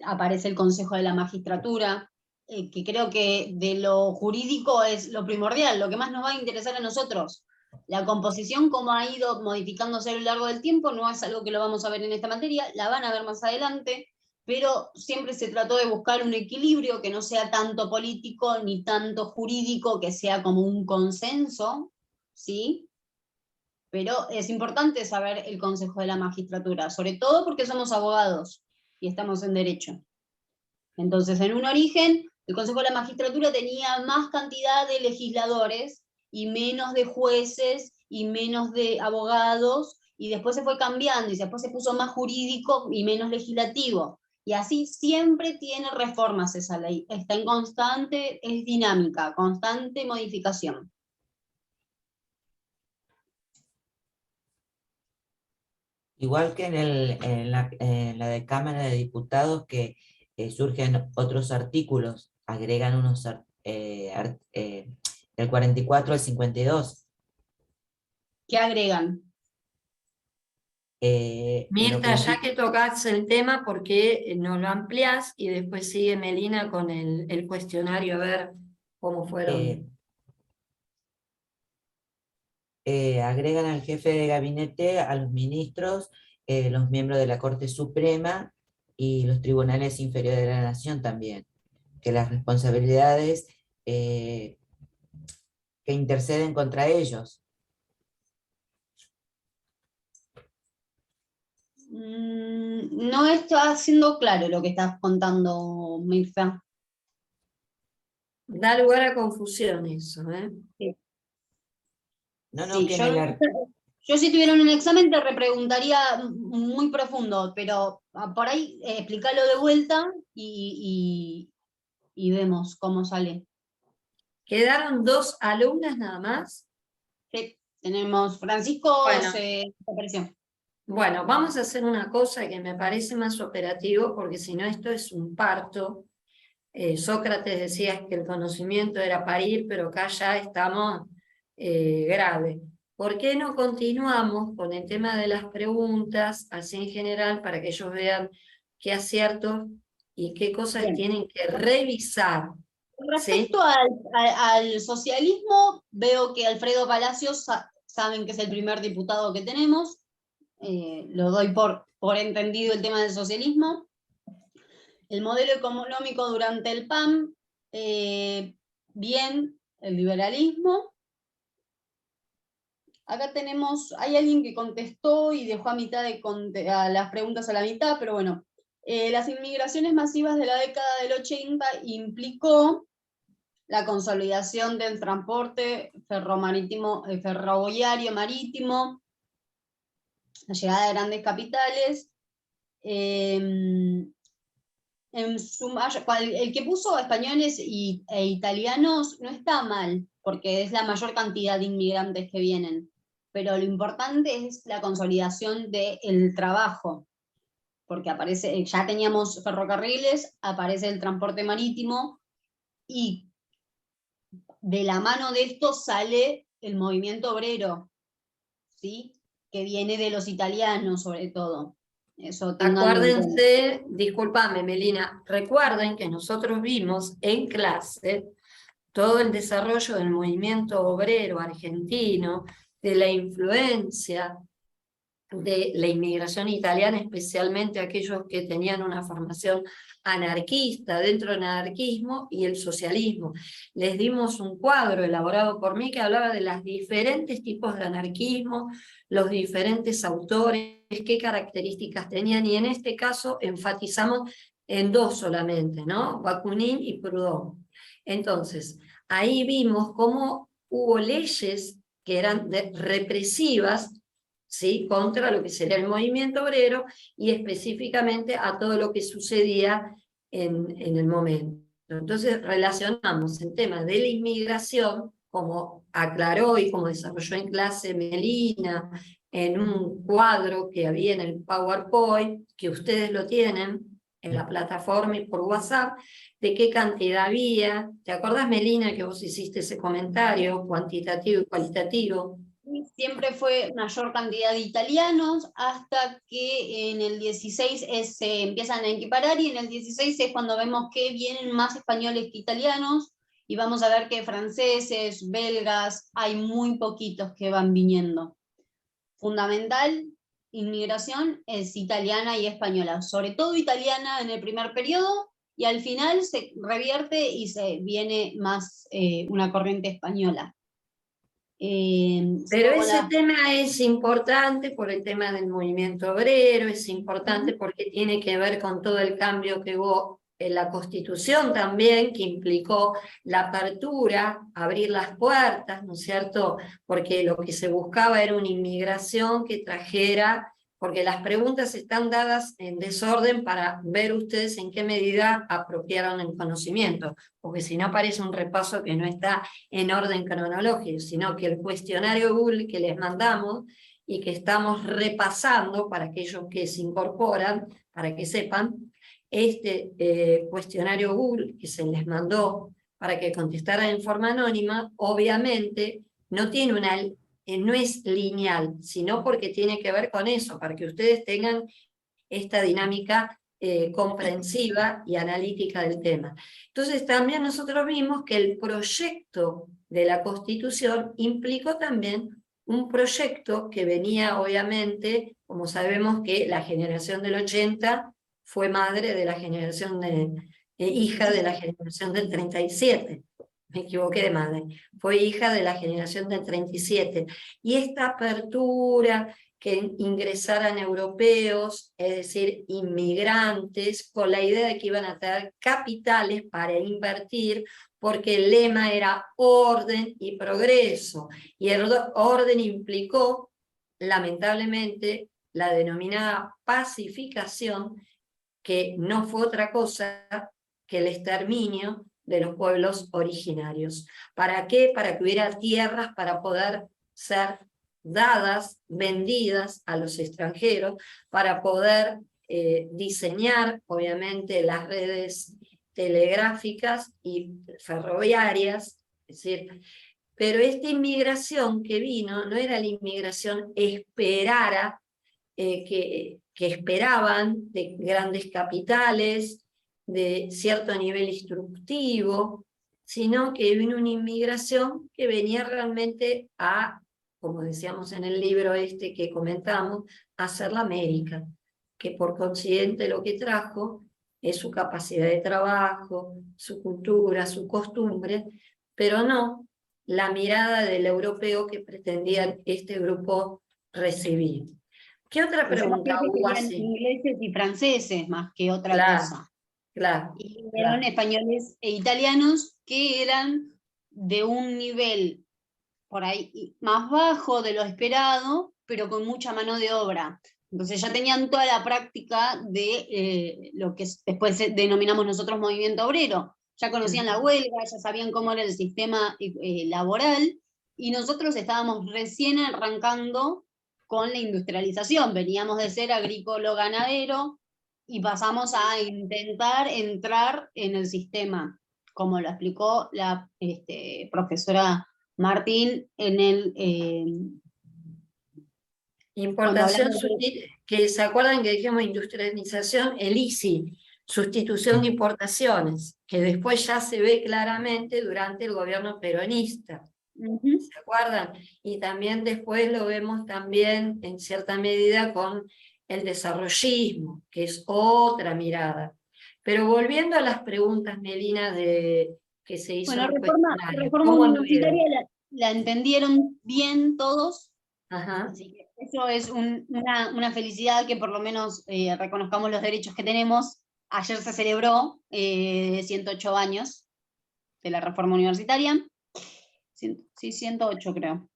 aparece el Consejo de la Magistratura, que creo que de lo jurídico es lo primordial, lo que más nos va a interesar a nosotros. La composición, como ha ido modificándose a lo largo del tiempo, no es algo que lo vamos a ver en esta materia, la van a ver más adelante, pero siempre se trató de buscar un equilibrio que no sea tanto político ni tanto jurídico, que sea como un consenso, ¿sí? Pero es importante saber el Consejo de la Magistratura, sobre todo porque somos abogados y estamos en derecho. Entonces, en un origen, el Consejo de la Magistratura tenía más cantidad de legisladores y menos de jueces y menos de abogados, y después se fue cambiando y después se puso más jurídico y menos legislativo. Y así siempre tiene reformas esa ley, está en constante, es dinámica, constante modificación. Igual que en la de Cámara de Diputados, que surgen otros artículos, agregan unos del 44 al 52. ¿Qué agregan? Mirta, ya que tocas el tema, ¿por qué no lo ampliás? Y después sigue Melina con el cuestionario, a ver cómo fueron. Agregan al jefe de gabinete, a los ministros, los miembros de la Corte Suprema y los tribunales inferiores de la Nación también, que las responsabilidades que interceden contra ellos. No está siendo claro lo que estás contando, Mirza. Da lugar a confusión eso, ¿eh? No, Sí, que en el yo si tuviera un examen te repreguntaría muy profundo, pero por ahí explícalo de vuelta y vemos cómo sale. Quedaron 2 alumnas nada más. Sí, tenemos Francisco, Bueno. apareció. Bueno, vamos a hacer una cosa que me parece más operativo, porque si no esto es un parto. Sócrates decía que el conocimiento era parir, pero acá ya estamos grave. ¿Por qué no continuamos con el tema de las preguntas, así en general, para que ellos vean qué aciertos y qué cosas Bien. tienen que revisar? Con respecto al socialismo, veo que Alfredo Palacios saben que es el primer diputado que tenemos. Lo doy por entendido el tema del socialismo. El modelo económico durante el PAM, bien, el liberalismo. Acá hay alguien que contestó y dejó a mitad a las preguntas a la mitad, pero bueno. Las inmigraciones masivas de la década del 80 implicó la consolidación del transporte ferroviario marítimo, la llegada de grandes capitales. El que puso españoles e italianos no está mal, porque es la mayor cantidad de inmigrantes que vienen, pero lo importante es la consolidación del trabajo, porque ya teníamos ferrocarriles, aparece el transporte marítimo, y de la mano de esto sale el movimiento obrero, ¿sí? Que viene de los italianos sobre todo. Eso Acuérdense, discúlpame Melina, recuerden que nosotros vimos en clase todo el desarrollo del movimiento obrero argentino, de la influencia de la inmigración italiana, especialmente aquellos que tenían una formación anarquista dentro del anarquismo y el socialismo. Les dimos un cuadro elaborado por mí que hablaba de los diferentes tipos de anarquismo, los diferentes autores, qué características tenían, y en este caso enfatizamos en 2 solamente, ¿no? Bakunin y Proudhon. Entonces, ahí vimos cómo hubo leyes que eran represivas, ¿sí? Contra lo que sería el movimiento obrero y específicamente a todo lo que sucedía en el momento. Entonces relacionamos el tema de la inmigración, como aclaró y como desarrolló en clase Melina, en un cuadro que había en el PowerPoint, que ustedes lo tienen en la plataforma y por WhatsApp, de qué cantidad había. ¿Te acordás, Melina, que vos hiciste ese comentario cuantitativo y cualitativo? Siempre fue mayor cantidad de italianos, hasta que en el 16 se empiezan a equiparar, y en el 16 es cuando vemos que vienen más españoles que italianos, y vamos a ver que franceses, belgas, hay muy poquitos que van viniendo. Fundamental, inmigración es italiana y española, sobre todo italiana en el primer periodo, y al final se revierte y se viene más una corriente española. Pero ese tema es importante por el tema del movimiento obrero, es importante porque tiene que ver con todo el cambio que hubo en la Constitución también, que implicó la apertura, abrir las puertas, ¿no es cierto? Porque lo que se buscaba era una inmigración que trajera, porque las preguntas están dadas en desorden para ver ustedes en qué medida apropiaron el conocimiento, porque si no parece un repaso que no está en orden cronológico, sino que el cuestionario Google que les mandamos y que estamos repasando para aquellos que se incorporan, para que sepan, este cuestionario Google que se les mandó para que contestaran en forma anónima, obviamente no tiene no es lineal, sino porque tiene que ver con eso, para que ustedes tengan esta dinámica comprensiva y analítica del tema. Entonces también nosotros vimos que el proyecto de la Constitución implicó también un proyecto que venía obviamente, como sabemos que la generación del 80 fue madre de la generación hija de la generación del 37, me equivoqué de madre, fue hija de la generación del 37. Y esta apertura, que ingresaran europeos, es decir, inmigrantes, con la idea de que iban a tener capitales para invertir, porque el lema era orden y progreso, y el orden implicó, lamentablemente, la denominada pacificación, que no fue otra cosa que el exterminio de los pueblos originarios. ¿Para qué? Para que hubiera tierras para poder ser dadas, vendidas a los extranjeros, para poder diseñar, obviamente, las redes telegráficas y ferroviarias, es decir, pero esta inmigración que vino no era la inmigración esperada, que esperaban de grandes capitales, de cierto nivel instructivo, sino que vino una inmigración que venía realmente a, como decíamos en el libro este que comentamos, a hacer la América, que por consiguiente lo que trajo es su capacidad de trabajo, su cultura, su costumbre, pero no la mirada del europeo que pretendían este grupo recibir. ¿Qué otra pregunta hubo así? Ingleses y franceses más que otra Claro, cosa. claro. Y vinieron españoles e italianos que eran de un nivel por ahí más bajo de lo esperado, pero con mucha mano de obra. Entonces ya tenían toda la práctica de lo que después denominamos nosotros movimiento obrero. Ya conocían la huelga, ya sabían cómo era el sistema laboral, y nosotros estábamos recién arrancando con la industrialización. Veníamos de ser agrícola-ganadero y pasamos a intentar entrar en el sistema, como lo explicó la profesora Martín en el... Importación, que se acuerdan que dijimos industrialización, el ISI, sustitución de importaciones, que después ya se ve claramente durante el gobierno peronista. ¿Se acuerdan? Y también después lo vemos también en cierta medida con el desarrollismo, que es otra mirada. Pero volviendo a las preguntas, Melina, que se hizo bueno, en el reforma ¿cómo universitaria la entendieron bien todos. Ajá. Así que eso es una felicidad, que por lo menos reconozcamos los derechos que tenemos. Ayer se celebró 108 años de la reforma universitaria. Sí, 108 creo.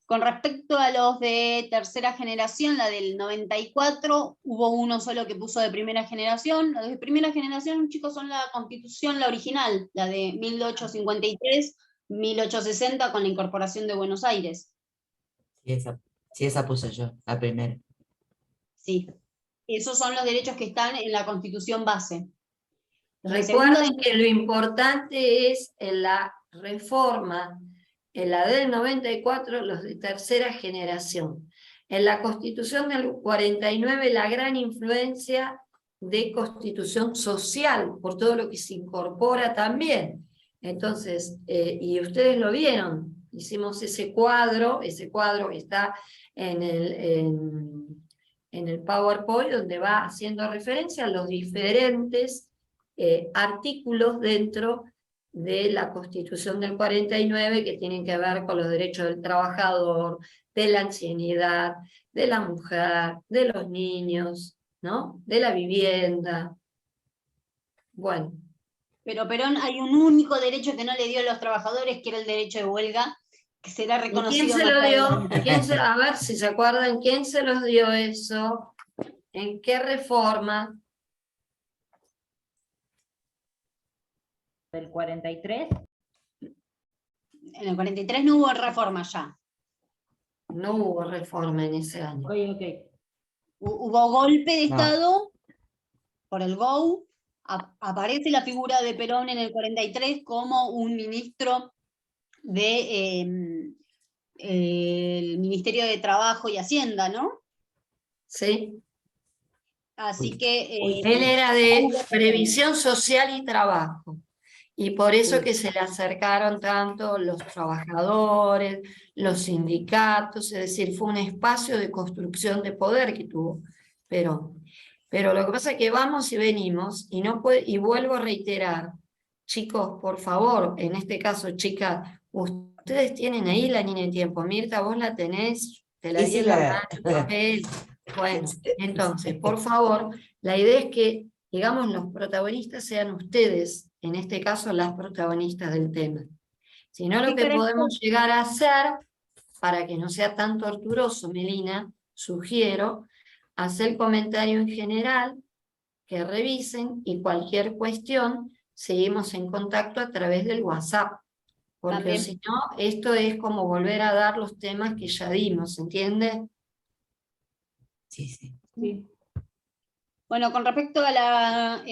Con respecto a los de tercera generación, la del 94, hubo uno solo que puso de primera generación. Los de primera generación, chicos, son la Constitución, la original, la de 1853-1860, con la incorporación de Buenos Aires. Sí, esa puse yo, la primera. Sí, esos son los derechos que están en la Constitución base. Recuerden que lo importante es en la reforma, en la del 94, los de tercera generación. En la Constitución del 49, la gran influencia de constitución social, por todo lo que se incorpora también. Entonces, y ustedes lo vieron, hicimos ese cuadro está en el PowerPoint, donde va haciendo referencia a los diferentes artículos dentro de la Constitución del 49 que tienen que ver con los derechos del trabajador, de la ancianidad, de la mujer, de los niños, ¿no? De la vivienda. Bueno. Pero Perón, hay un único derecho que no le dio a los trabajadores, que era el derecho de huelga, que será reconocido. ¿Y quién se lo dio? A ver si se acuerdan, ¿quién se los dio eso? ¿En qué reforma? ¿Del 43? En el 43 no hubo reforma ya. No hubo reforma en ese año. Ok. Hubo golpe de Estado por el GOU. Aparece la figura de Perón en el 43 como un ministro del Ministerio de Trabajo y Hacienda, ¿no? Sí. Así que... él era de previsión social y trabajo. Y por eso que se le acercaron tanto los trabajadores, los sindicatos, es decir, fue un espacio de construcción de poder que tuvo Perón. Pero lo que pasa es que vamos y venimos, y, y vuelvo a reiterar, chicos, por favor, en este caso, chicas, ustedes tienen ahí la línea de tiempo. Mirta, vos la tenés, te la Sí, di sí, en la mano, el papel. Bueno, entonces, por favor, la idea es que, digamos, los protagonistas sean ustedes, en este caso, las protagonistas del tema. Si no, lo que podemos llegar a hacer, para que no sea tan torturoso, Melina, sugiero, hacer el comentario en general, que revisen, y cualquier cuestión, seguimos en contacto a través del WhatsApp. Porque También. si no, esto es como volver a dar los temas que ya dimos, ¿entiende? Sí, sí. Sí. Bueno, con respecto a la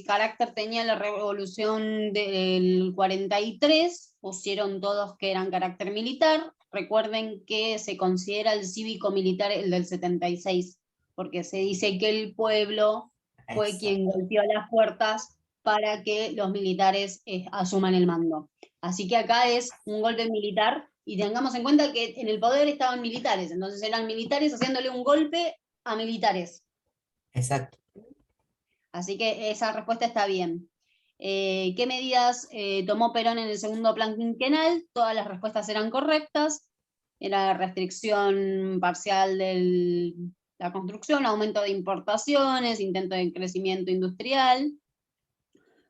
carácter tenía la revolución del 43, pusieron todos que eran carácter militar. Recuerden que se considera el cívico-militar el del 76, porque se dice que el pueblo fue quien golpeó las puertas para que los militares asuman el mando. Así que acá es un golpe militar, y tengamos en cuenta que en el poder estaban militares, entonces eran militares haciéndole un golpe a militares. Exacto. Así que esa respuesta está bien. ¿Qué medidas tomó Perón en el segundo plan quinquenal? Todas las respuestas eran correctas. Era restricción parcial de la construcción, aumento de importaciones, intento de crecimiento industrial.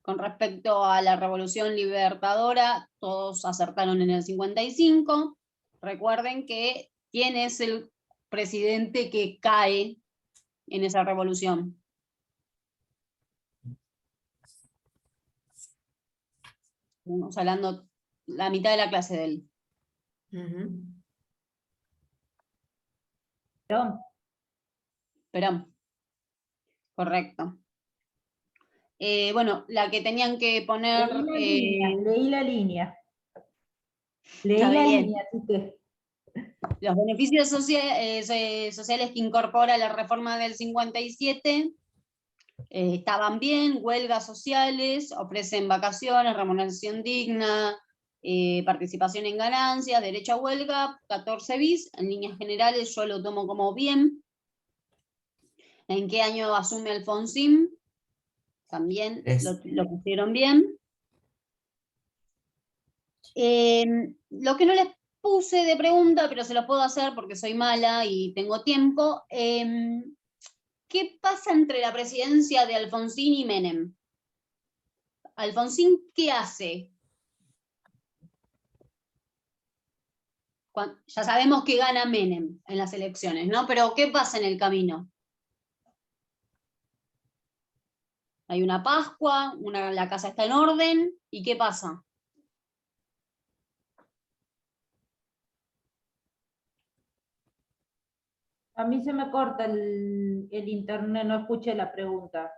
Con respecto a la Revolución Libertadora, todos acertaron en el 55. Recuerden que ¿quién es el presidente que cae en esa revolución? Estamos hablando la mitad de la clase de él. Perón. Correcto. Bueno, la que tenían que poner... Leí la línea. Está bien. Línea, así que... Los beneficios sociales que incorpora la reforma del 57 estaban bien: huelgas sociales, ofrecen vacaciones, remuneración digna, participación en ganancias, derecho a huelga, 14 bis, en líneas generales yo lo tomo como bien. ¿En qué año asume Alfonsín? También lo pusieron bien. Lo que no les puse de pregunta, pero se lo puedo hacer porque soy mala y tengo tiempo. ¿Qué pasa entre la presidencia de Alfonsín y Menem? ¿Alfonsín qué hace? Ya sabemos que gana Menem en las elecciones, ¿no? Pero ¿qué pasa en el camino? Hay una Pascua, la casa está en orden, ¿y qué pasa? A mí se me corta el internet, no escuché la pregunta.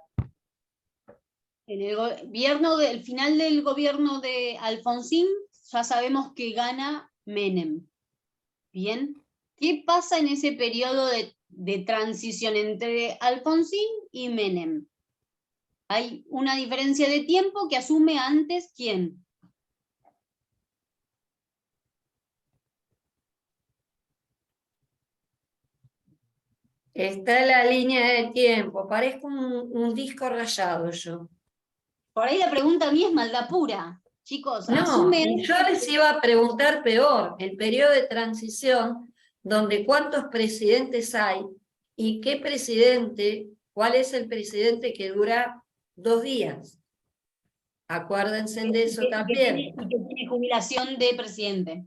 En el gobierno el final del gobierno de Alfonsín, ya sabemos que gana Menem. Bien, ¿qué pasa en ese periodo de transición entre Alfonsín y Menem? Hay una diferencia de tiempo que asume antes ¿quién? Está la línea de tiempo, parezco un disco rayado yo. Por ahí la pregunta a mí es maldad pura. Chicos, No, asume... y yo les iba a preguntar peor, el periodo de transición, donde cuántos presidentes hay y qué presidente, cuál es el presidente que dura 2 días. Acuérdense de eso también. Y que tiene jubilación de presidente.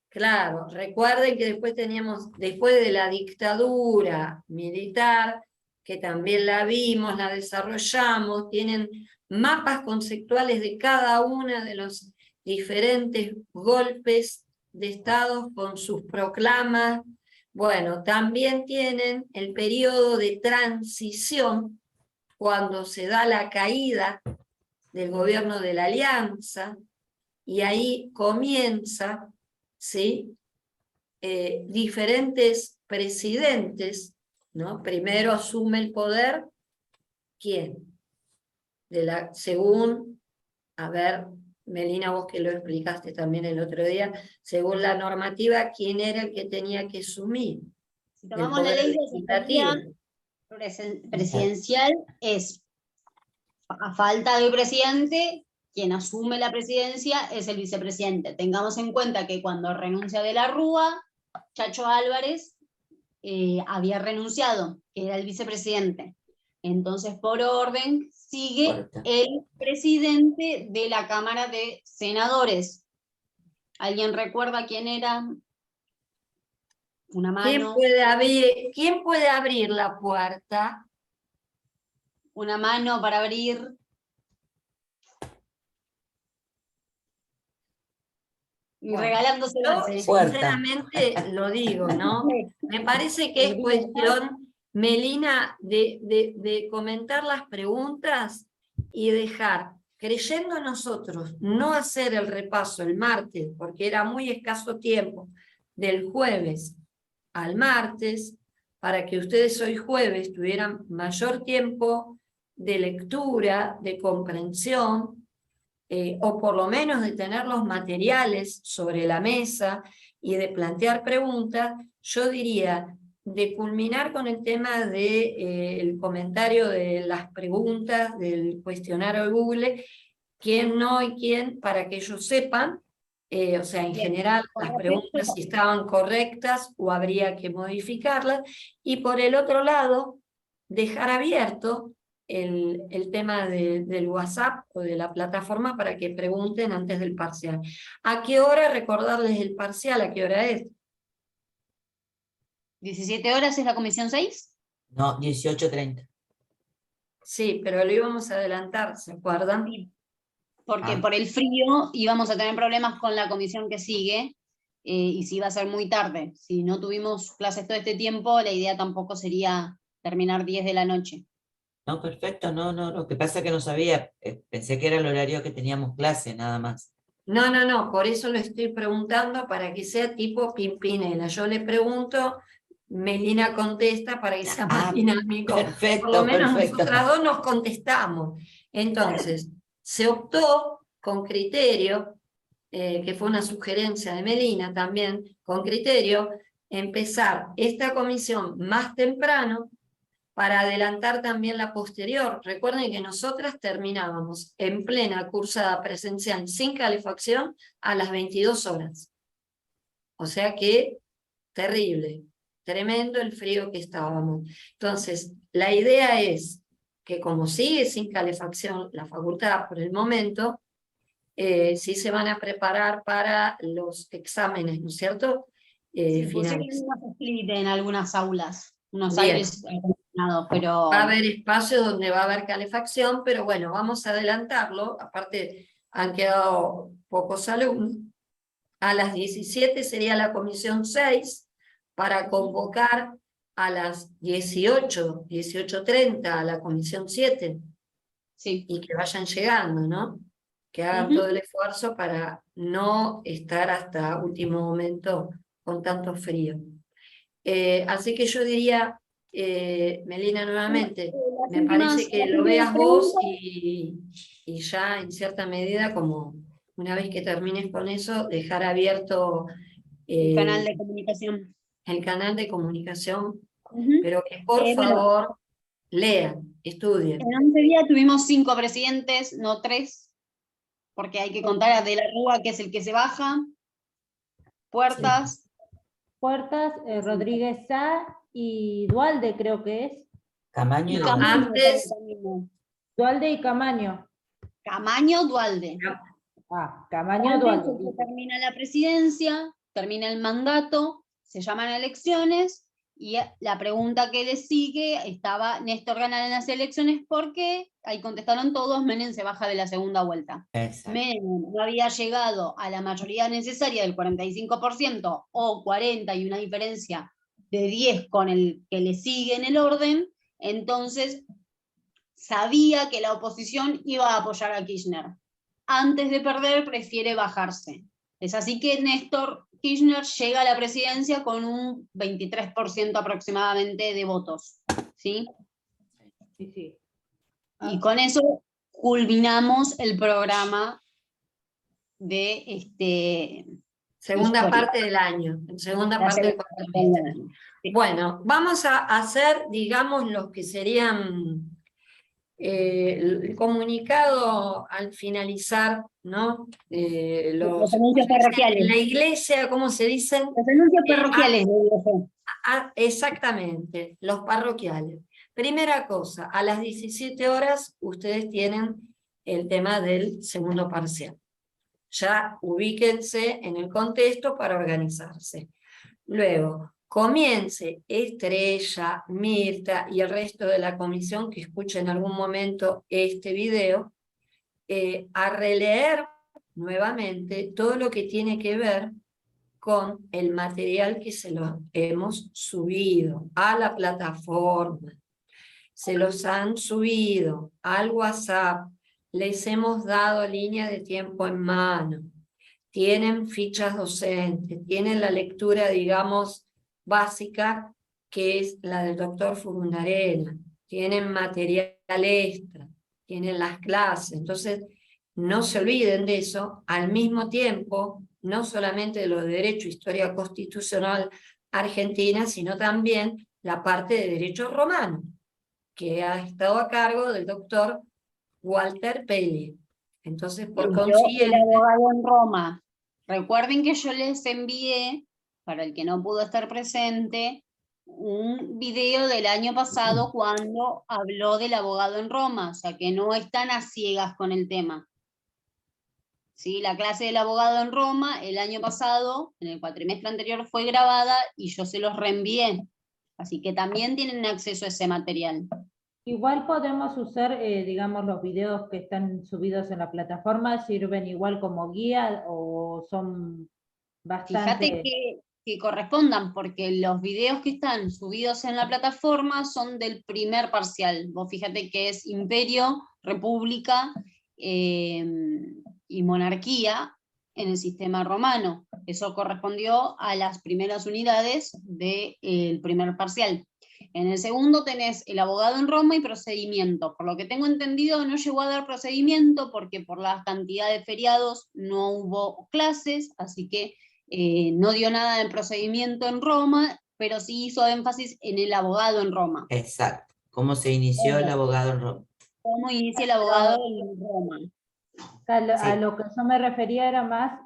Claro, recuerden que después teníamos, después de la dictadura militar, que también la vimos, la desarrollamos, tienen mapas conceptuales de cada uno de los diferentes golpes de Estado con sus proclamas. Bueno, también tienen el periodo de transición, cuando se da la caída del gobierno de la Alianza, y ahí comienza, ¿sí? Diferentes presidentes, ¿no? Primero asume el poder, ¿quién? Según, a ver, Melina, vos que lo explicaste también el otro día, según la normativa, ¿quién era el que tenía que asumir? Si tomamos la ley de asamblea, Presidencial es, a falta del presidente, quien asume la presidencia es el vicepresidente. Tengamos en cuenta que cuando renuncia de la Rúa, Chacho Álvarez había renunciado, que era el vicepresidente. Entonces, por orden, sigue Correcto. el presidente de la Cámara de Senadores. ¿Alguien recuerda quién era? Una mano. ¿Quién puede abrir la puerta? Una mano para abrir. Y Bueno, regalándoselas. Yo Puerta. sinceramente lo digo, ¿no? Me parece que es cuestión, Melina, de comentar las preguntas y dejar, creyendo nosotros, no hacer el repaso el martes, porque era muy escaso tiempo, del jueves al martes, para que ustedes hoy jueves tuvieran mayor tiempo de lectura, de comprensión, o por lo menos de tener los materiales sobre la mesa y de plantear preguntas. Yo diría de culminar con el tema del comentario de las preguntas del cuestionario de Google, quién no y quién, para que ellos sepan, o sea, en Bien. general Con las respecto- preguntas si estaban correctas o habría que modificarlas, y por el otro lado, dejar abierto el tema del WhatsApp o de la plataforma para que pregunten antes del parcial. ¿A qué hora recordarles el parcial? ¿A qué hora es? 17 horas es la comisión 6. No, 18:30. Sí, pero lo íbamos a adelantar, ¿se acuerdan? Sí, porque Ah. por el frío íbamos a tener problemas con la comisión que sigue, y si iba a ser muy tarde. Si no tuvimos clases todo este tiempo, la idea tampoco sería terminar 10 de la noche. No, perfecto, no, lo que pasa es que no sabía, pensé que era el horario que teníamos clase, nada más. No, por eso lo estoy preguntando, para que sea tipo Pimpinela. Yo le pregunto, Melina contesta para que sea más dinámico. Por lo Perfecto, menos perfecto. nosotras dos nos contestamos. Entonces, se optó con criterio, que fue una sugerencia de Melina también, con criterio, empezar esta comisión más temprano para adelantar también la posterior. Recuerden que nosotras terminábamos en plena cursada presencial sin calefacción a las 22 horas. O sea que, terrible, tremendo el frío que estábamos. Entonces, la idea es que como sigue sin calefacción la facultad por el momento, sí se van a preparar para los exámenes, ¿no es cierto? Sí, pusieron Finales. unos split en algunas aulas, unos Bien. aires acondicionados, pero Va a haber espacio donde va a haber calefacción, pero bueno, vamos a adelantarlo. Aparte, han quedado pocos alumnos. A las 17 sería la comisión 6 para convocar a las 18:30 a la comisión 7 sí. y que vayan llegando, ¿no? Que hagan Ujú. todo el esfuerzo para no estar hasta último momento con tanto frío. Así que yo diría, Melina, nuevamente, Las me últimas- parece que las lo últimas veas vos preguntas. y ya en cierta medida, como una vez que termines con eso, dejar abierto El canal eh, de comunicación. el canal de comunicación, Ujú. pero que por Bueno, favor lean, estudien. en 11 días tuvimos 5 presidentes, no 3, porque hay que contar a De la Rúa, que es el que se baja. Puertas, Puertas, Rodríguez Sá y Dualde creo que es. Camaño y No, Dualde. antes- Dualde y Camaño. Camaño, Dualde. Camaño, Antes Dualde. de que termina la presidencia, termina el mandato, se llaman a elecciones, y la pregunta que le sigue estaba: Néstor gana en las elecciones, ¿por qué? Ahí contestaron todos: Menem se baja de la segunda vuelta. Exacto. Menem no había llegado a la mayoría necesaria del 45% o 40% y una diferencia de 10 con el que le sigue en el orden, entonces sabía que la oposición iba a apoyar a Kirchner. Antes de perder prefiere bajarse. Es así que Néstor Kirchner llega a la presidencia con un 23% aproximadamente de votos, ¿sí? Sí, sí. Y con eso culminamos el programa de Segunda Historia. parte del año, segunda La parte del segunda cuatrimestre. parte del año. Sí. Bueno, vamos a hacer, digamos, los que serían el comunicado al finalizar, ¿no? Los anuncios en parroquiales. la iglesia, ¿cómo se dicen? Los anuncios parroquiales, digo yo. Exactamente, los parroquiales. Primera cosa, a las 17 horas ustedes tienen el tema del segundo parcial. Ya ubíquense en el contexto para organizarse. Luego, comience Estrella, Mirta y el resto de la comisión que escuche en algún momento este video, a releer nuevamente todo lo que tiene que ver con el material que se lo hemos subido a la plataforma. Se los han subido al WhatsApp, les hemos dado línea de tiempo en mano, tienen fichas docentes, tienen la lectura, digamos, básica, que es la del doctor Furundarena, tienen material extra, tienen las clases. Entonces, no se olviden de eso. Al mismo tiempo, no solamente de lo de Derecho, Historia Constitucional Argentina, sino también la parte de Derecho Romano, que ha estado a cargo del doctor Walter Peli. Entonces, por El consiguiente... abogado en Roma. Recuerden que yo les envié, para el que no pudo estar presente, un video del año pasado cuando habló del abogado en Roma, o sea que no están a ciegas con el tema. ¿Sí? La clase del abogado en Roma el año pasado, en el cuatrimestre anterior, fue grabada y yo se los reenvié. Así que también tienen acceso a ese material. Igual podemos usar, digamos, los videos que están subidos en la plataforma, ¿sirven igual como guía o son bastante...? Fíjate que correspondan, porque los videos que están subidos en la plataforma son del primer parcial. Vos fíjate que es Imperio, República y Monarquía en el sistema romano. Eso correspondió a las primeras unidades del primer parcial. En el segundo tenés el abogado en Roma y procedimiento. Por lo que tengo entendido, no llegó a dar procedimiento porque por la cantidad de feriados no hubo clases, así que no dio nada del procedimiento en Roma, pero sí hizo énfasis en el abogado en Roma. Exacto. ¿Cómo se inició el abogado en Roma? ¿Cómo inicia el abogado en Roma? A Sí. lo que yo me refería era más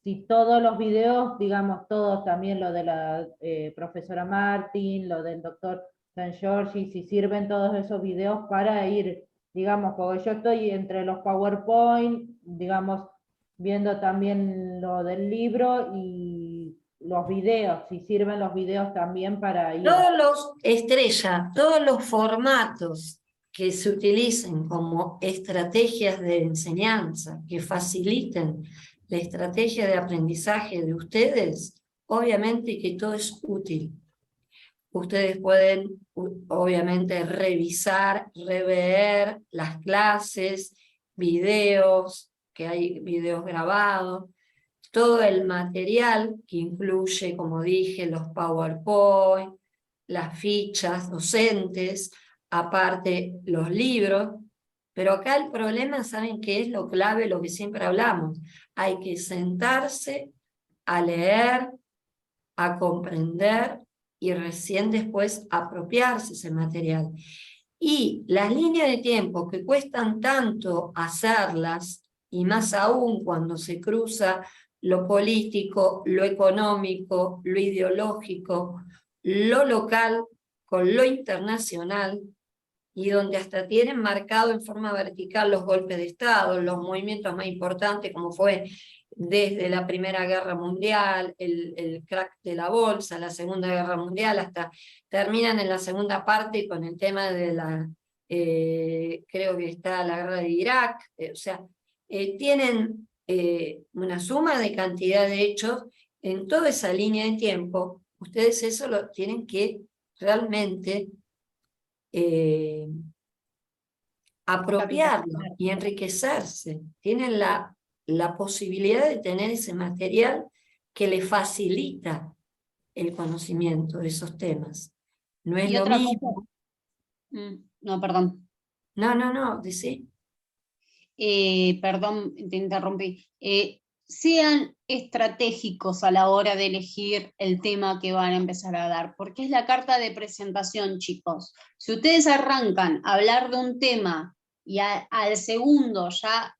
si todos los videos, digamos, todos también lo de la profesora Martín, lo del doctor San Giorgi, si sirven todos esos videos para ir, digamos, porque yo estoy entre los PowerPoint, digamos, viendo también lo del libro y los videos, si sirven los videos también para ir. Todos los formatos que se utilicen como estrategias de enseñanza, que faciliten la estrategia de aprendizaje de ustedes, obviamente que todo es útil. Ustedes pueden, obviamente, revisar, rever las clases, videos, que hay videos grabados, todo el material que incluye, como dije, los PowerPoint, las fichas docentes, aparte los libros. Pero acá el problema, ¿saben qué es lo clave? Lo que siempre hablamos. Hay que sentarse a leer, a comprender y recién después apropiarse ese material. Y las líneas de tiempo que cuestan tanto hacerlas, y más aún cuando se cruza lo político, lo económico, lo ideológico, lo local con lo internacional, y donde hasta tienen marcado en forma vertical los golpes de Estado, los movimientos más importantes, como fue desde la Primera Guerra Mundial, el crack de la bolsa, la Segunda Guerra Mundial, hasta terminan en la segunda parte con el tema de la, creo que está la guerra de Irak, o sea, tienen una suma de cantidad de hechos en toda esa línea de tiempo. Ustedes eso lo tienen que realmente apropiarlo y enriquecerse. Tienen la posibilidad de tener ese material que les facilita el conocimiento de esos temas. No es Y lo otra mismo. No, perdón. No, decí. Perdón, te interrumpí. sean estratégicos a la hora de elegir el tema que van a empezar a dar, porque es la carta de presentación, chicos. Si ustedes arrancan a hablar de un tema y al segundo ya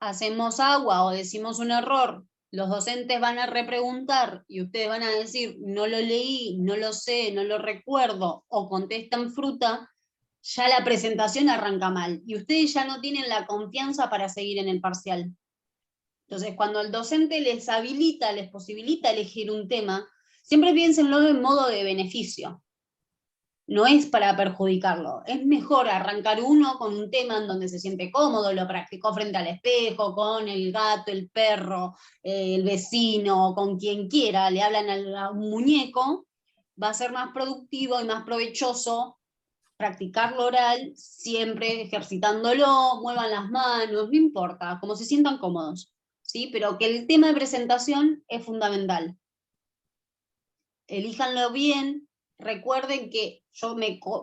hacemos agua o decimos un error, los docentes van a repreguntar y ustedes van a decir, no lo leí, no lo sé, no lo recuerdo, o contestan fruta, ya la presentación arranca mal, y ustedes ya no tienen la confianza para seguir en el parcial. Entonces, cuando el docente les habilita, les posibilita elegir un tema, siempre piénsenlo en modo de beneficio. No es para perjudicarlo. Es mejor arrancar uno con un tema en donde se siente cómodo, lo practicó frente al espejo, con el gato, el perro, el vecino, con quien quiera, le hablan a un muñeco, va a ser más productivo y más provechoso practicar lo oral, siempre ejercitándolo, muevan las manos, no importa, como se sientan cómodos, ¿sí? Pero que el tema de presentación es fundamental. Elíjanlo bien, recuerden que yo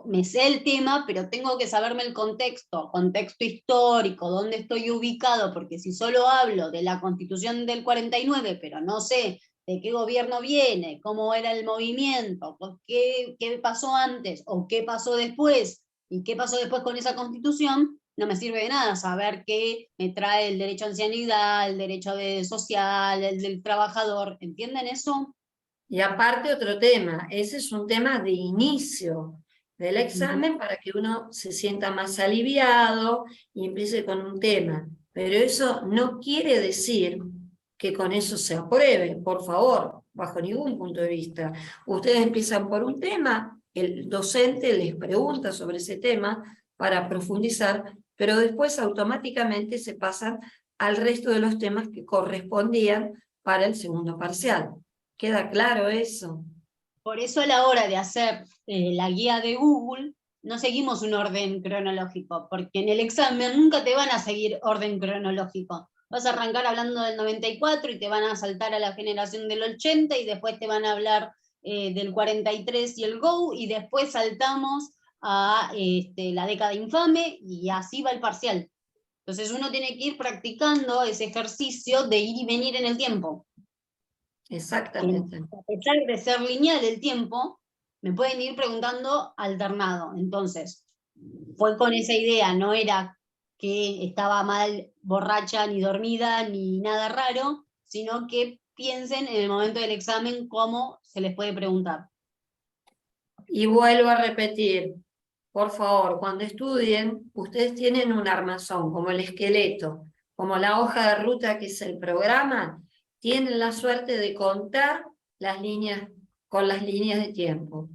me sé el tema, pero tengo que saberme el contexto histórico, dónde estoy ubicado, porque si solo hablo de la Constitución del 49, pero no sé de qué gobierno viene, cómo era el movimiento, qué pasó antes o qué pasó después, y qué pasó después con esa Constitución, no me sirve de nada saber qué me trae el derecho a ancianidad, el derecho social, el del trabajador, ¿entienden eso? Y aparte otro tema, ese es un tema de inicio del examen para que uno se sienta más aliviado y empiece con un tema. Pero eso no quiere decir que con eso se apruebe, por favor, bajo ningún punto de vista. Ustedes empiezan por un tema, el docente les pregunta sobre ese tema para profundizar, pero después automáticamente se pasan al resto de los temas que correspondían para el segundo parcial. ¿Queda claro eso? Por eso a la hora de hacer la guía de Google, no seguimos un orden cronológico, porque en el examen nunca te van a seguir orden cronológico. Vas a arrancar hablando del 94 y te van a saltar a la generación del 80 y después te van a hablar del 43 y el GO, y después saltamos a la década infame y así va el parcial. Entonces uno tiene que ir practicando ese ejercicio de ir y venir en el tiempo. Exactamente. A pesar de ser lineal el tiempo, me pueden ir preguntando alternado. Entonces, fue con esa idea, no era que estaba mal borracha, ni dormida, ni nada raro, sino que piensen en el momento del examen cómo se les puede preguntar. Y vuelvo a repetir, por favor, cuando estudien, ustedes tienen un armazón, como el esqueleto, como la hoja de ruta que es el programa, tienen la suerte de contar las líneas con las líneas de tiempo.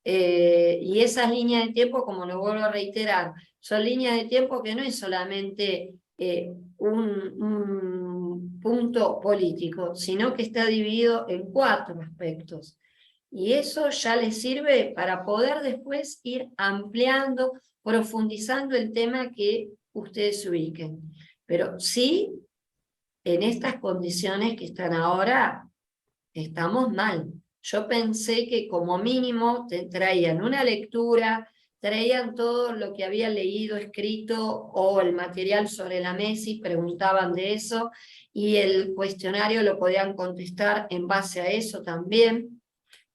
Y esas líneas de tiempo, como lo vuelvo a reiterar, son líneas de tiempo que no es solamente un punto político, sino que está dividido en 4 aspectos. Y eso ya les sirve para poder después ir ampliando, profundizando el tema que ustedes se ubiquen. Pero sí, en estas condiciones que están ahora, estamos mal. Yo pensé que como mínimo te traían una lectura, traían todo lo que había leído, escrito, o el material sobre la mesa y preguntaban de eso, y el cuestionario lo podían contestar en base a eso también.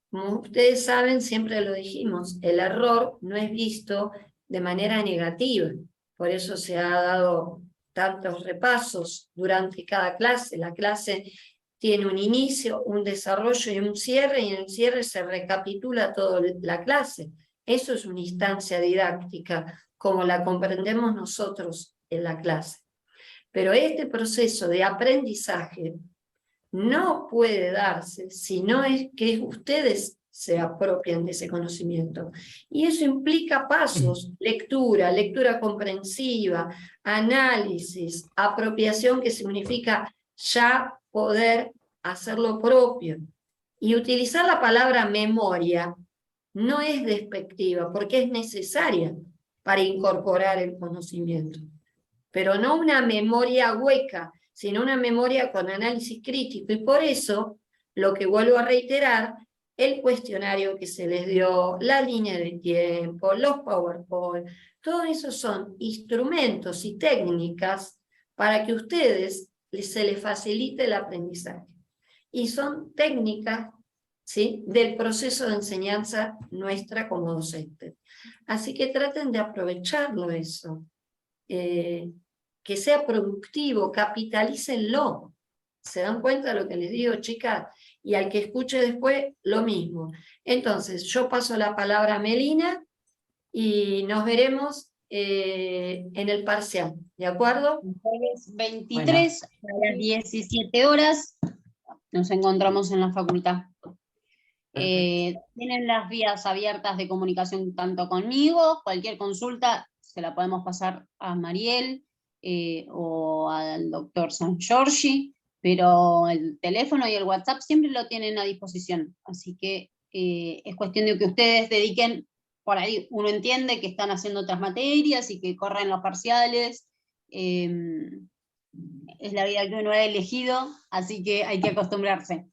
Como ustedes saben, siempre lo dijimos, el error no es visto de manera negativa, por eso se ha dado tantos repasos durante cada clase. La clase tiene un inicio, un desarrollo y un cierre, y en el cierre se recapitula toda la clase. Eso es una instancia didáctica, como la comprendemos nosotros en la clase. Pero este proceso de aprendizaje no puede darse si no es que ustedes se apropian de ese conocimiento. Y eso implica pasos, lectura, lectura comprensiva, análisis, apropiación, que significa ya poder hacer lo propio. Y utilizar la palabra memoria no es despectiva, porque es necesaria para incorporar el conocimiento. Pero no una memoria hueca, sino una memoria con análisis crítico. Y por eso, lo que vuelvo a reiterar, el cuestionario que se les dio, la línea de tiempo, los PowerPoint, todo eso son instrumentos y técnicas para que ustedes se les facilite el aprendizaje. Y son técnicas, ¿sí?, del proceso de enseñanza nuestra como docentes. Así que traten de aprovecharlo eso. Que sea productivo, capitalícenlo. ¿Se dan cuenta de lo que les digo, chicas? Y al que escuche después, lo mismo. Entonces, yo paso la palabra a Melina y nos veremos en el parcial, ¿de acuerdo? El jueves 23 a las 17 horas nos encontramos en la facultad. Tienen las vías abiertas de comunicación tanto conmigo, cualquier consulta se la podemos pasar a Mariel o al doctor San Giorgi, pero el teléfono y el WhatsApp siempre lo tienen a disposición, así que es cuestión de que ustedes dediquen, por ahí uno entiende que están haciendo otras materias y que corren los parciales, es la vida que uno ha elegido, así que hay que acostumbrarse.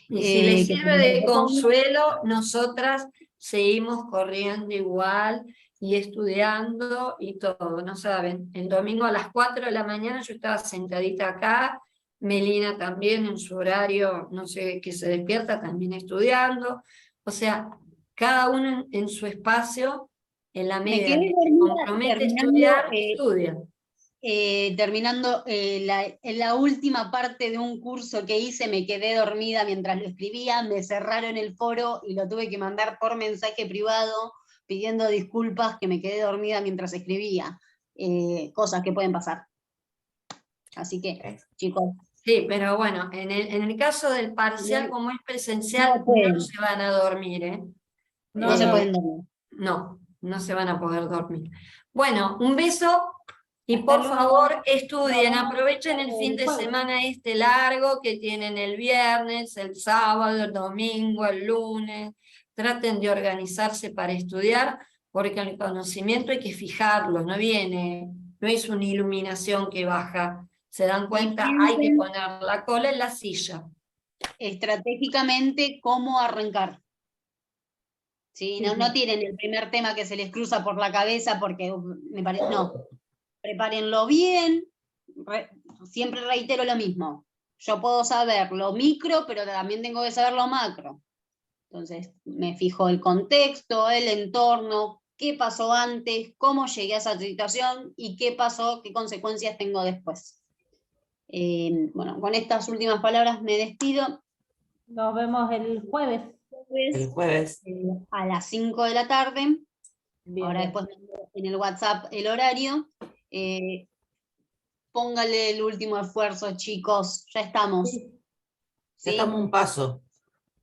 Y si les que sirve de consuelo, nosotras seguimos corriendo igual y estudiando y todo, no saben. El domingo a las 4 de la mañana yo estaba sentadita acá, Melina también en su horario, no sé, que se despierta también estudiando. O sea, cada uno en su espacio, en la Me medida quedé que se dormida compromete a terminando, estudiar, estudia. terminando en la última parte de un curso que hice, me quedé dormida mientras lo escribía, me cerraron el foro y lo tuve que mandar por mensaje privado pidiendo disculpas que me quedé dormida mientras escribía. Cosas que pueden pasar. Así que, chicos. Sí, pero bueno, en el caso del parcial, como es presencial, No pueden. no se van a dormir, ¿eh? No se pueden dormir. No se van a poder dormir. Bueno, un beso y Hasta por luego. favor estudien, Nos vemos aprovechen el fin de jueves. semana este largo que tienen el viernes, el sábado, el domingo, el lunes. Traten de organizarse para estudiar, porque el conocimiento hay que fijarlo, no viene, no es una iluminación que baja. ¿Se dan cuenta? Hay que piensen poner la cola en la silla. estratégicamente cómo arrancar. ¿Sí? No, Sí. no tienen el primer tema que se les cruza por la cabeza porque me parece, no. Prepárenlo bien, siempre reitero lo mismo. Yo puedo saber lo micro, pero también tengo que saber lo macro. Entonces, me fijo el contexto, el entorno, qué pasó antes, cómo llegué a esa situación y qué pasó, qué consecuencias tengo después. Bueno, con estas últimas palabras me despido. Nos vemos el jueves. El jueves. A las 5 de la tarde. Bien, Ahora bien. después en el WhatsApp el horario. Póngale el último esfuerzo, chicos. Ya estamos. Sí. Ya ¿Sí? estamos un paso.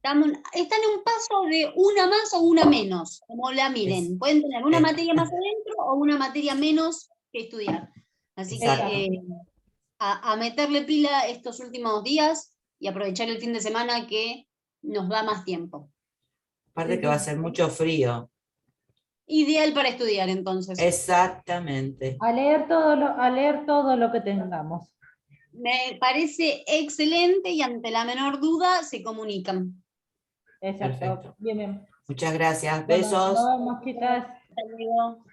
Están en un paso de una más o una menos, como la miren. Pueden tener una materia más adentro o una materia menos que estudiar. Así Exacto. que a meterle pila estos últimos días y aprovechar el fin de semana que nos da más tiempo. Aparte que va a ser mucho frío. Ideal para estudiar, entonces. Exactamente. A leer todo lo que tengamos. Me parece excelente y ante la menor duda se comunican. Exacto. Perfecto. Bien, bien. Muchas gracias. Bueno, Besos. nos vemos, chicas. Hasta luego.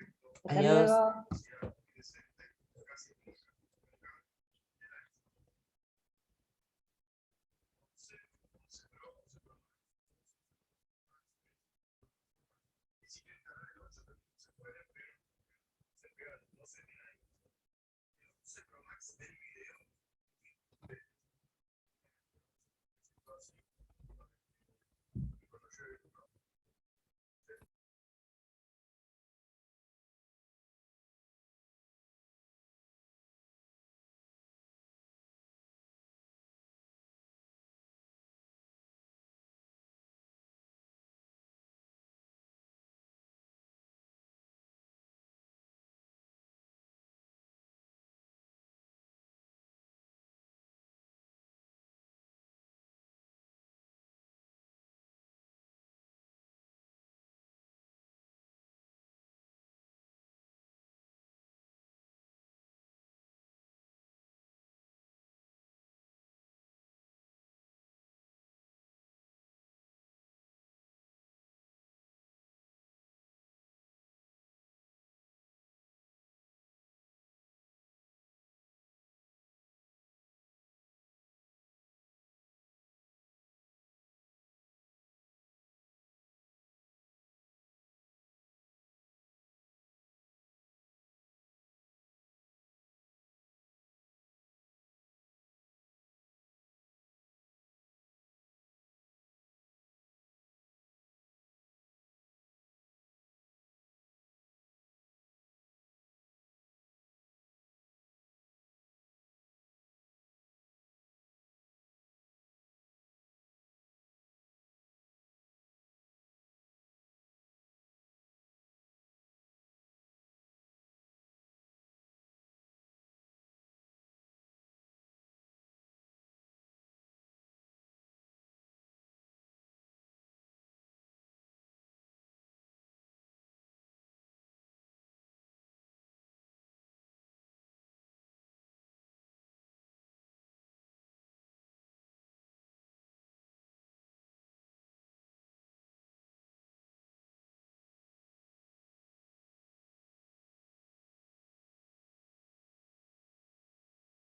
Hasta Adiós. luego.